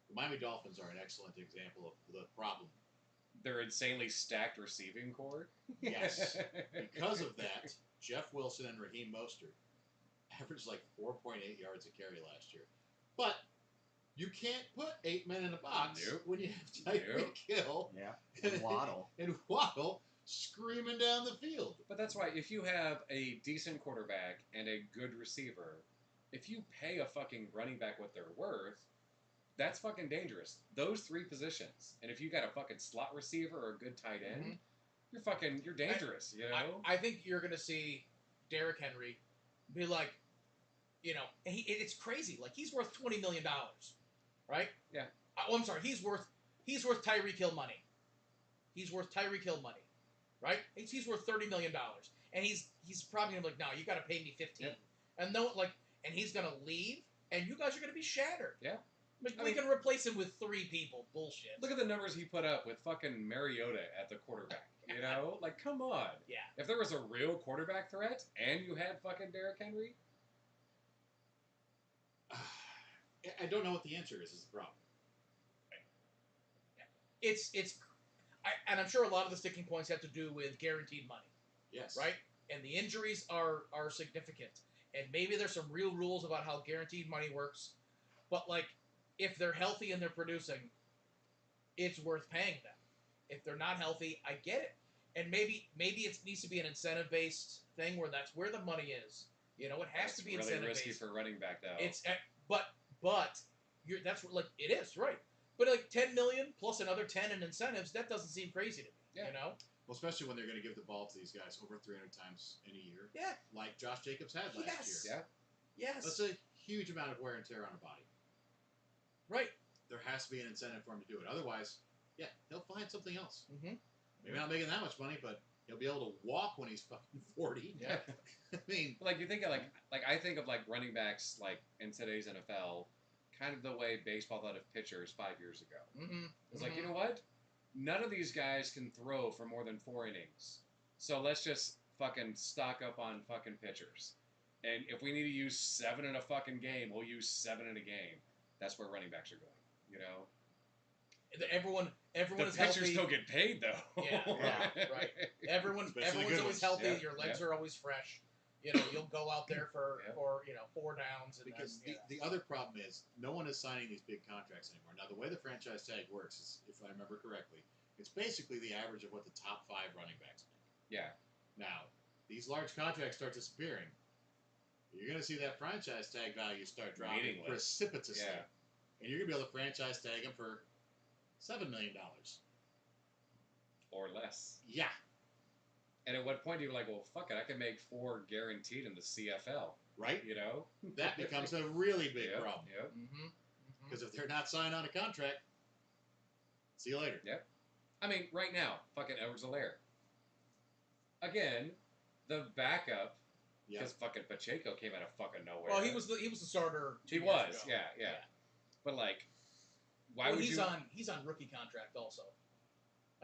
A: The Miami Dolphins are an excellent example of the problem.
C: Their insanely stacked receiving core.
A: Yes. Because of that, Jeff Wilson and Raheem Mostert averaged like 4.8 yards a carry last year. But you can't put 8 men in a box
C: Nope.
A: when you have Tyreek Hill
D: Yeah. And Waddle.
A: and Waddle screaming down the field.
C: But that's why if you have a decent quarterback and a good receiver, if you pay a fucking running back what they're worth, that's fucking dangerous. Those 3 positions. And if you got a fucking slot receiver or a good tight end, you're dangerous, you know?
B: I think you're going to see Derrick Henry be like, it's crazy. Like, he's worth $20 million, right?
C: Yeah.
B: I'm sorry. He's worth Tyreek Hill money. He's worth Tyreek Hill money, right? He's worth $30 million, and he's probably gonna be like, no, you got to pay me 15, and and he's gonna leave, and you guys are gonna be shattered.
C: Yeah.
B: We can replace him with 3 people. Bullshit.
C: Look at the numbers he put up with fucking Mariota at the quarterback. You know? Like, come on.
B: Yeah.
C: If there was a real quarterback threat and you had fucking Derrick Henry,
A: I don't know what the answer is the problem.
B: And I'm sure a lot of the sticking points have to do with guaranteed money.
A: Yes.
B: Right? And the injuries are significant. And maybe there's some real rules about how guaranteed money works. But, like, if they're healthy and they're producing, it's worth paying them. If they're not healthy, I get it. And maybe it needs to be an incentive-based thing where that's where the money is. It has
C: that's
B: to be
C: really
B: incentive-based.
C: risky for running back, though.
B: But it is, right. But like 10 million plus another 10 in incentives, that doesn't seem crazy to me.
C: Yeah.
A: Well, especially when they're going to give the ball to these guys over 300 times in a year.
B: Yeah.
A: Like Josh Jacobs had last year.
C: Yeah.
B: Yes.
A: That's a huge amount of wear and tear on a body.
B: Right.
A: There has to be an incentive for him to do it. Otherwise, he'll find something else.
B: Mm-hmm.
A: Maybe not making that much money, but he'll be able to walk when he's fucking 40.
B: Yeah.
A: I mean,
C: Like, you think of, I think of, running backs, in today's NFL, kind of the way baseball thought of pitchers 5 years ago.
B: Mm-hmm.
C: It's like, you know what? None of these guys can throw for more than 4 innings. So let's just fucking stock up on fucking pitchers. And if we need to use 7 in a fucking game, we'll use 7 in a game. That's where running backs are going,
B: Everyone
C: The
B: is
C: pitchers
B: healthy.
C: still get paid, though.
B: Yeah, right. Everyone's
A: Especially the good
B: always
A: ones.
B: healthy.
C: Yeah,
B: Your legs are always fresh. You'll go out there for 4 downs. And
A: because
B: then,
A: the other problem is no one is signing these big contracts anymore. Now, the way the franchise tag works is, if I remember correctly, it's basically the average of what the top 5 running backs make.
C: Yeah.
A: Now, these large contracts start disappearing. You're going to see that franchise tag value start dropping
C: Meaningless.
A: precipitously.
C: Yeah.
A: And you're going to be able to franchise tag him for $7 million.
C: Or less.
A: Yeah.
C: And at what point do you like, well, fuck it, I can make 4 guaranteed in the CFL,
A: Right? That becomes a really big
C: Yep,
A: problem.
C: Yep.
B: Mm-hmm.
A: Because if they're not signed on a contract, see you later.
C: I mean, right now, fucking Edwards-Helaire. Again, the backup,
A: Yeah.
C: because fucking Pacheco came out of fucking nowhere.
B: Well, he was the starter.
C: He
B: 2 years
C: was,
B: ago.
C: yeah. But why would
B: he's
C: you?
B: He's on rookie contract also.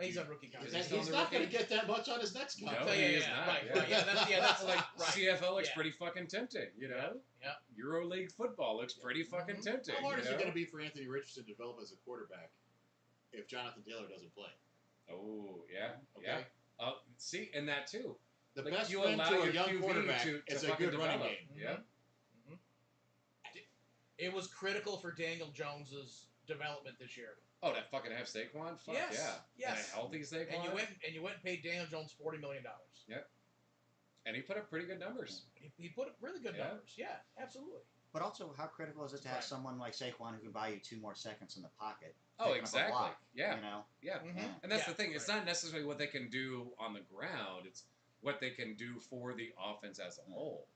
B: He's on rookie contract.
C: Is he
A: He's
C: still
A: not
C: the
A: going to
C: rookie?
A: get that much on his next
C: No,
A: contract.
C: he
B: yeah,
C: is
B: yeah,
C: not.
B: right,
C: Yeah.
B: right, yeah, that's like right.
C: CFL looks
B: Yeah.
C: pretty fucking tempting, you know?
B: Yeah.
C: EuroLeague football looks pretty fucking
B: Mhm.
C: tempting.
A: How hard
C: you
A: is it
C: know?
A: going to be for Anthony Richardson to develop as a quarterback if Jonathan Taylor doesn't play?
C: Oh, yeah.
A: Okay.
C: Yeah. See, and that too.
A: The
C: Like,
A: best
C: you
A: friend
C: allow
A: to a
C: your
A: young
C: QB
A: quarterback
C: to
A: is a
C: fucking
A: good running
C: develop.
A: game.
C: Yeah.
B: Mhm. It was critical for Daniel Jones's development this year.
C: Oh, to fucking have Saquon? Fuck
B: Yes,
C: yeah.
B: yes.
C: And a healthy Saquon.
B: And you went and paid Daniel Jones $40 million.
C: And he put up pretty good numbers.
B: He put up really good
C: Yeah.
B: numbers. Yeah, absolutely.
D: But also, how critical is it to have
B: Right.
D: someone like Saquon who can buy you 2 more seconds in the pocket?
C: Oh,
D: picking up a
C: exactly.
D: block,
C: Yeah.
D: You know?
C: Yeah.
B: Mhm.
D: Yeah.
C: And that's
B: Yeah,
C: the thing. It's
B: right.
C: not necessarily what they can do on the ground. It's what they can do for the offense as a whole.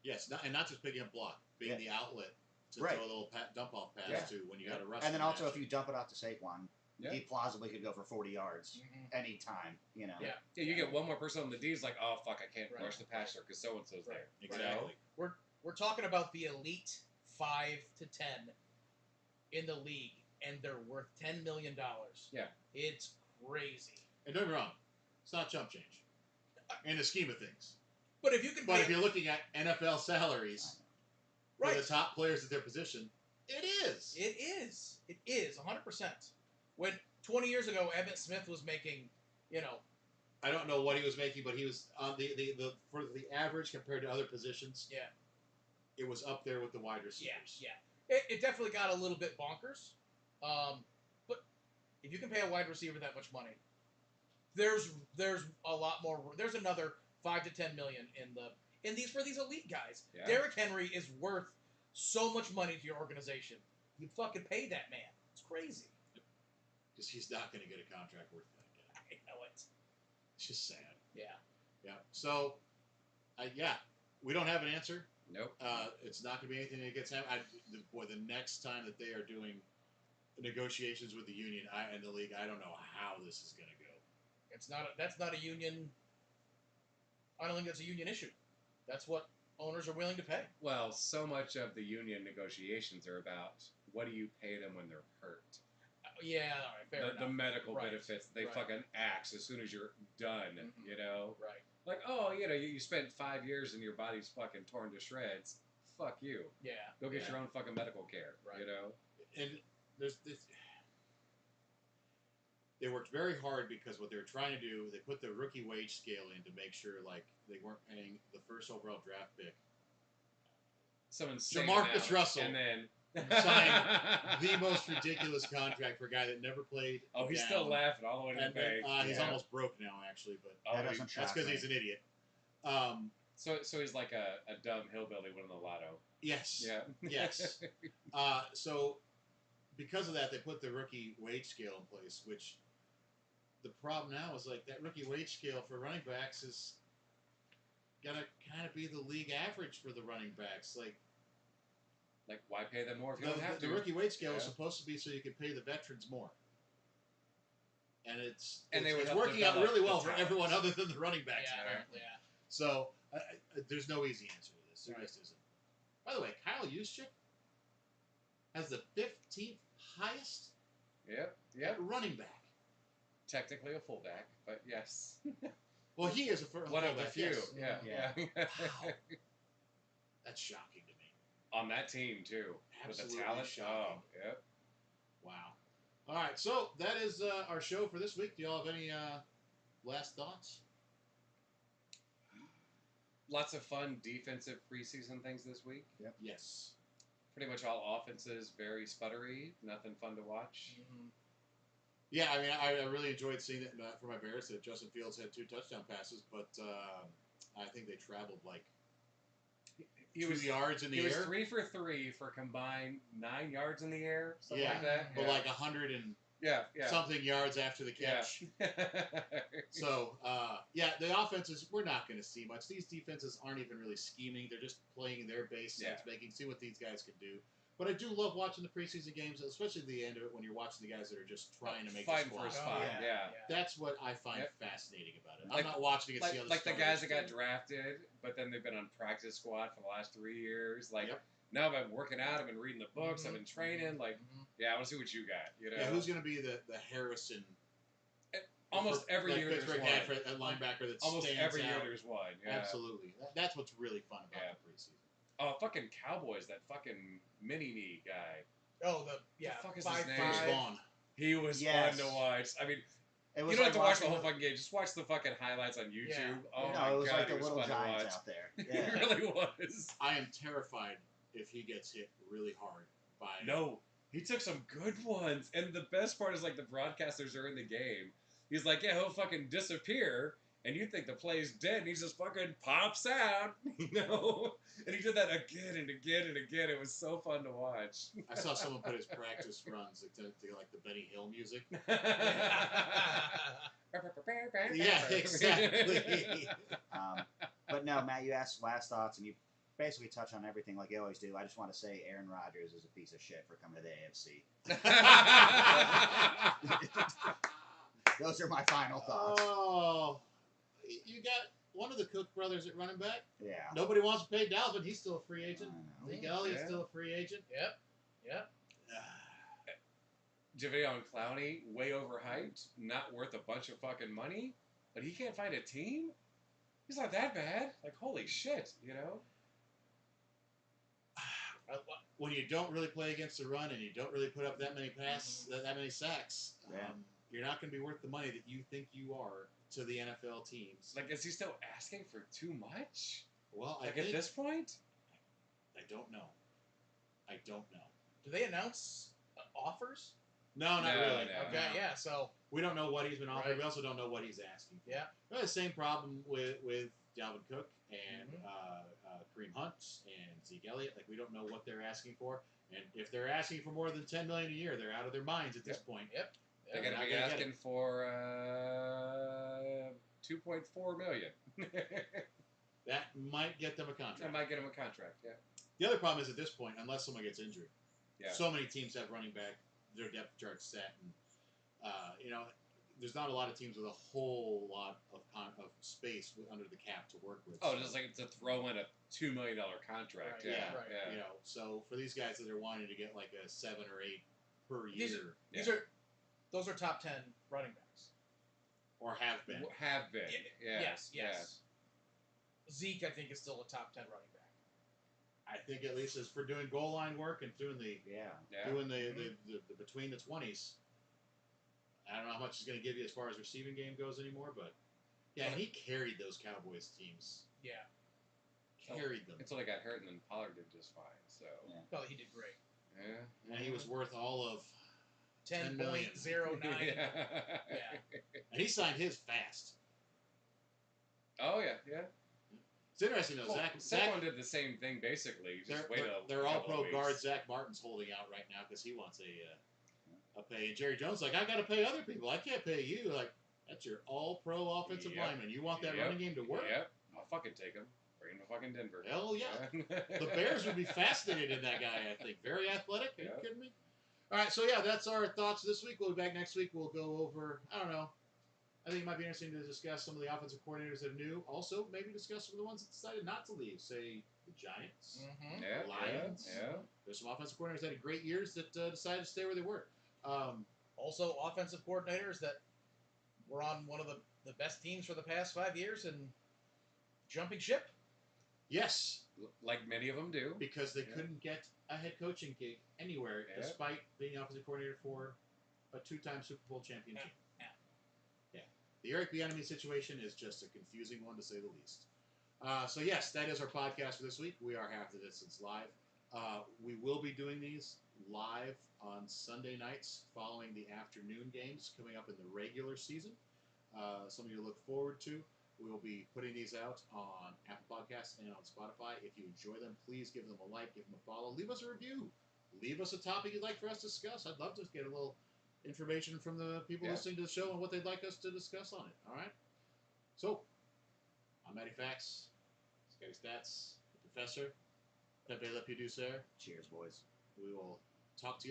A: Yes, and not just picking up block, being
D: Yeah.
A: the outlet to
D: Right.
A: throw a little dump off pass
C: Yeah.
A: to when you got to rush.
D: And then
A: the
D: also,
A: match.
D: if you dump it out to Saquon,
C: Yeah.
D: he plausibly could go for 40 yards
B: Mhm.
D: anytime, you know?
B: Yeah.
C: Yeah, you get one more person on the D, it's like, oh, fuck, I can't
B: Right.
C: rush the passer because so-and-so's
B: Right.
C: there.
A: Exactly.
B: We're talking about the elite 5 to 10 in the league, and they're worth $10 million.
C: Yeah.
B: It's crazy.
A: And don't get me wrong, it's not chump change in the scheme of things.
B: But if you can
A: But
B: pay,
A: if you're looking at NFL salaries for
B: right,
A: the top players at their position, it is.
B: it is 100%. When 20 years ago Emmitt Smith was making,
A: I don't know what he was making, but he was on the for the average compared to other positions.
B: Yeah.
A: It was up there with the wide
B: yeah,
A: receivers.
B: yeah, it definitely got a little bit bonkers. But if you can pay a wide receiver that much money, there's a lot more. There's another 5 to 10 million in these for these elite guys.
C: Yeah.
B: Derrick Henry is worth so much money to your organization. You fucking pay that man. It's crazy.
A: Because he's not going to get a contract worth that again.
B: I know it.
A: It's just sad.
B: Yeah.
A: Yeah. So, we don't have an answer.
C: Nope.
A: It's not going to be anything that gets happened. The next time that they are doing negotiations with the union and the league, I don't know how this is going to go.
B: That's not a union. I don't think that's a union issue. That's what owners are willing to pay.
C: Well, so much of the union negotiations are about what do you pay them when they're hurt.
B: Yeah, all right, fair
C: The
B: enough.
C: medical
B: Right.
C: benefits, they
B: Right.
C: fucking axe as soon as you're done,
B: Mhm.
C: you know?
B: Right.
C: Like, oh, you spent 5 years and your body's fucking torn to shreds. Fuck you.
B: Yeah.
C: Go get
B: yeah.
C: your own fucking medical care,
B: Right.
C: you know?
A: And there's this. They worked very hard because what they were trying to do, they put the rookie wage scale in to make sure like they weren't paying the first overall draft pick
C: Someone saying
A: Jamarcus
C: it
A: Russell
C: and then
A: signed the most ridiculous contract for a guy that never played.
C: Oh, he's
A: down.
C: still laughing all the way to the
A: And then,
C: bank.
A: he's
C: Yeah.
A: almost broke now, actually, but
C: Oh,
D: That
C: he-
D: doesn't
A: that's
D: shock
A: because
D: me.
A: he's an idiot.
C: so he's like a dumb hillbilly winning the lotto.
A: Yes.
C: Yeah.
A: Yes. So because of that, they put the rookie wage scale in place, which the problem now is like that rookie wage scale for running backs is gonna kind of be the league average for the running backs. Like
C: Like, why pay them more if you don't have
A: the
C: to?
A: rookie wage scale is
C: Yeah.
A: supposed to be so you can pay the veterans more. And it's
C: And they would
A: it's
C: help
A: working out
C: develop
A: really
C: the
A: well for
C: talent.
A: everyone other than the running backs.
B: Yeah,
A: apparently.
B: yeah.
A: So there's no easy answer to this. There
B: Right.
A: just isn't. By the way, Kyle Juszczyk has the 15th highest
C: Yep.
A: at
C: Yep.
A: running back.
C: Technically a fullback, but yes.
A: Well, he is a
C: One of the
A: fullback,
C: few.
A: yes.
C: Yeah.
D: Yeah.
C: Yeah.
A: That's shocking to me.
C: On that team too,
A: Absolutely
C: with the talent.
A: shocking.
C: Oh, yep.
A: Wow. All right, so that is our show for this week. Do y'all have any last thoughts?
C: Lots of fun defensive preseason things this week.
A: Yes.
C: Pretty much all offenses very sputtery. Nothing fun to watch.
B: Mhm.
A: Yeah, I mean, I really enjoyed seeing it for my Bears that Justin Fields had 2 touchdown passes, but I think they traveled like
C: He
A: 2
C: was
A: yards in the
C: He was
A: air,
C: 3 for 3 for combined 9 yards in the air, something
A: Yeah.
C: like that.
A: but
C: Yeah.
A: like 100 and
C: yeah, yeah.
A: something yards after the catch. So, the offenses, we're not going to see much. These defenses aren't even really scheming. They're just playing their base sense making, see what these guys can do. But I do love watching the preseason games, especially at the end of it when you're watching the guys that are just trying to make
C: Fighting
A: the
C: for a
A: squad.
C: spot.
B: Oh,
C: yeah.
A: That's what I find
C: Yep.
A: fascinating about it.
C: Like-
A: I'm not watching it to see other
C: Like the guys that got
A: starters do.
C: drafted, but then they've been on practice squad for the last 3 years. Like,
A: Yep.
C: now I've been working out, I've been reading the books, I've been training. Like,
B: Mhm.
C: yeah, I want to see what you got. You know,
A: Yeah, who's going to be the Harrison
C: Almost every
A: like
C: year there's
A: Pittsburgh
C: one.
A: had for a linebacker that
C: Almost
A: stands
C: every year
A: out.
C: there's one. Yeah.
A: Absolutely. That's what's really fun about
C: Yeah.
A: the preseason.
C: Oh, fucking Cowboys, that fucking mini-knee guy.
B: Oh, the
C: fuck is his name?
A: Bruce
B: 5'5".
A: Vaughn.
C: He was
D: Yes.
C: fun to watch. I mean,
D: It
C: you
D: was
C: don't
D: like
C: have to watch the
D: watching
C: whole fucking game. Just watch the fucking highlights on YouTube.
B: Yeah.
C: Oh
D: no,
C: my
D: it was
C: god,
D: like
C: he
D: the
C: was
D: little
C: fun to
D: giants
C: watch.
D: out there.
C: He
D: Yeah.
C: really was.
A: I am terrified if he gets hit really hard by.
C: No, he took some good ones. And the best part is, like, the broadcasters are in the game. He's like, yeah, he'll fucking disappear. And you think the play's dead, and he just fucking pops out, you know? And he did that again and again and again. It was so fun to watch.
A: I saw someone put his practice runs to like the Benny Hill music. Yeah, exactly.
D: But no, Matt, you asked last thoughts, and you basically touch on everything like you always do. I just want to say Aaron Rodgers is a piece of shit for coming to the AFC. Those are my final thoughts.
A: Oh, you got one of the Cook brothers at running back.
D: Yeah.
A: Nobody wants to pay Dalvin. He's still a free agent.
D: I know.
A: Zeke Elliott's
C: Yeah.
A: still a free agent.
B: Yep.
C: Javion Clowney, way overhyped, not worth a bunch of fucking money, but he can't find a team? He's not that bad. Like, holy shit, you know?
A: When you don't really play against the run and you don't really put up that many that many sacks,
D: Yeah.
A: you're not going to be worth the money that you think you are to the NFL teams.
C: Like, is he still asking for too much?
A: Well,
C: Like, at this point?
A: I don't know. I don't know.
B: Do they announce offers?
A: No, not
C: No,
A: really.
C: no.
B: Okay, yeah. So
A: We don't know what he's been offered.
B: Right.
A: We also don't know what he's asking for.
B: Yeah.
A: We have the same problem with Dalvin Cook and
B: Mhm.
A: Kareem Hunt and Zeke Elliott. Like, we don't know what they're asking for. And if they're asking for more than $10 million a year, they're out of their minds at this point.
B: Yep.
C: They're going to
A: not
C: be
A: gonna get
C: asking for $2.4 million.
A: That might get them a
C: I
A: contract.
C: might get him a contract, yeah.
A: The other problem is at this point, unless someone gets injured,
C: Yeah.
A: so many teams have running back, their depth chart set, and there's not a lot of teams with a whole lot of space under the cap to work with.
C: Oh,
A: So,
C: just like to throw in a $2 million contract.
B: Right,
C: Yeah,
B: right.
C: yeah.
A: so for these guys that are wanting to get like a 7 or 8 per year,
B: Those are top 10 running backs.
A: or have been,
C: Have been. Yeah.
B: Yes.
C: Yeah.
B: Zeke, I think, is still a top 10 running back.
A: I think at least as for doing goal line work and doing the
D: Yeah.
C: Yeah.
A: doing the between the 20s. I don't know how much he's going to give you as far as receiving game goes anymore, but yeah, he carried those Cowboys teams.
B: Yeah.
A: Carried them.
C: Until they got hurt, and then Pollard did just fine. So,
D: Yeah.
B: No, he did great.
C: yeah.
A: And he was worth all of 10 million.
B: 10.09.
C: Yeah.
B: Yeah.
A: And he signed his fast.
C: Oh, yeah, yeah.
A: It's interesting though.
C: Well,
A: Zach
C: Saquon did the same thing, basically. Just wait
A: they're
C: a
A: all
C: couple
A: pro
C: of
A: guard.
C: weeks.
A: Zach Martin's holding out right now because he wants a pay. And Jerry Jones like, I got to pay other people. I can't pay you. Like, that's your all pro offensive
C: Yep.
A: lineman. You want that
C: Yep.
A: running game to work?
C: Yep. I'll fucking take him. Bring him to fucking Denver.
A: Hell yeah. The Bears would be fascinated in that guy, I think. Very athletic. Are you
C: Yeah.
A: kidding me? All right, so yeah, that's our thoughts this week. We'll be back next week. We'll go over, I don't know. I think it might be interesting to discuss some of the offensive coordinators that are new. Also, maybe discuss some of the ones that decided not to leave. Say, the Giants.
B: Mm-hmm.
C: Yeah,
A: Lions.
C: Yeah.
A: There's some offensive coordinators that had great years that decided to stay where they were.
B: Also, offensive coordinators that were on one of the best teams for the past 5 years and jumping ship.
A: Yes,
C: Like many of them do.
A: because they
C: Yeah.
A: couldn't get a head coaching gig anywhere
C: Yeah.
A: despite being offensive coordinator for a 2-time Super Bowl champion team.
B: Yeah.
A: The Eric Bieniemy situation is just a confusing one to say the least. So yes, that is our podcast for this week. We are Half the Distance live. We will be doing these live on Sunday nights following the afternoon games coming up in the regular season. Something to look forward to. We will be putting these out on Apple Podcasts and on Spotify. If you enjoy them, please give them a like, give them a follow, leave us a review, leave us a topic you'd like for us to discuss. I'd love to get a little information from the people
C: Yeah.
A: listening to the show and what they'd like us to discuss on it. All right? So, I'm Matty Fax, Scotty Stats, the Professor, Pepe Le Peducer.
D: Cheers, boys.
A: We will talk to you.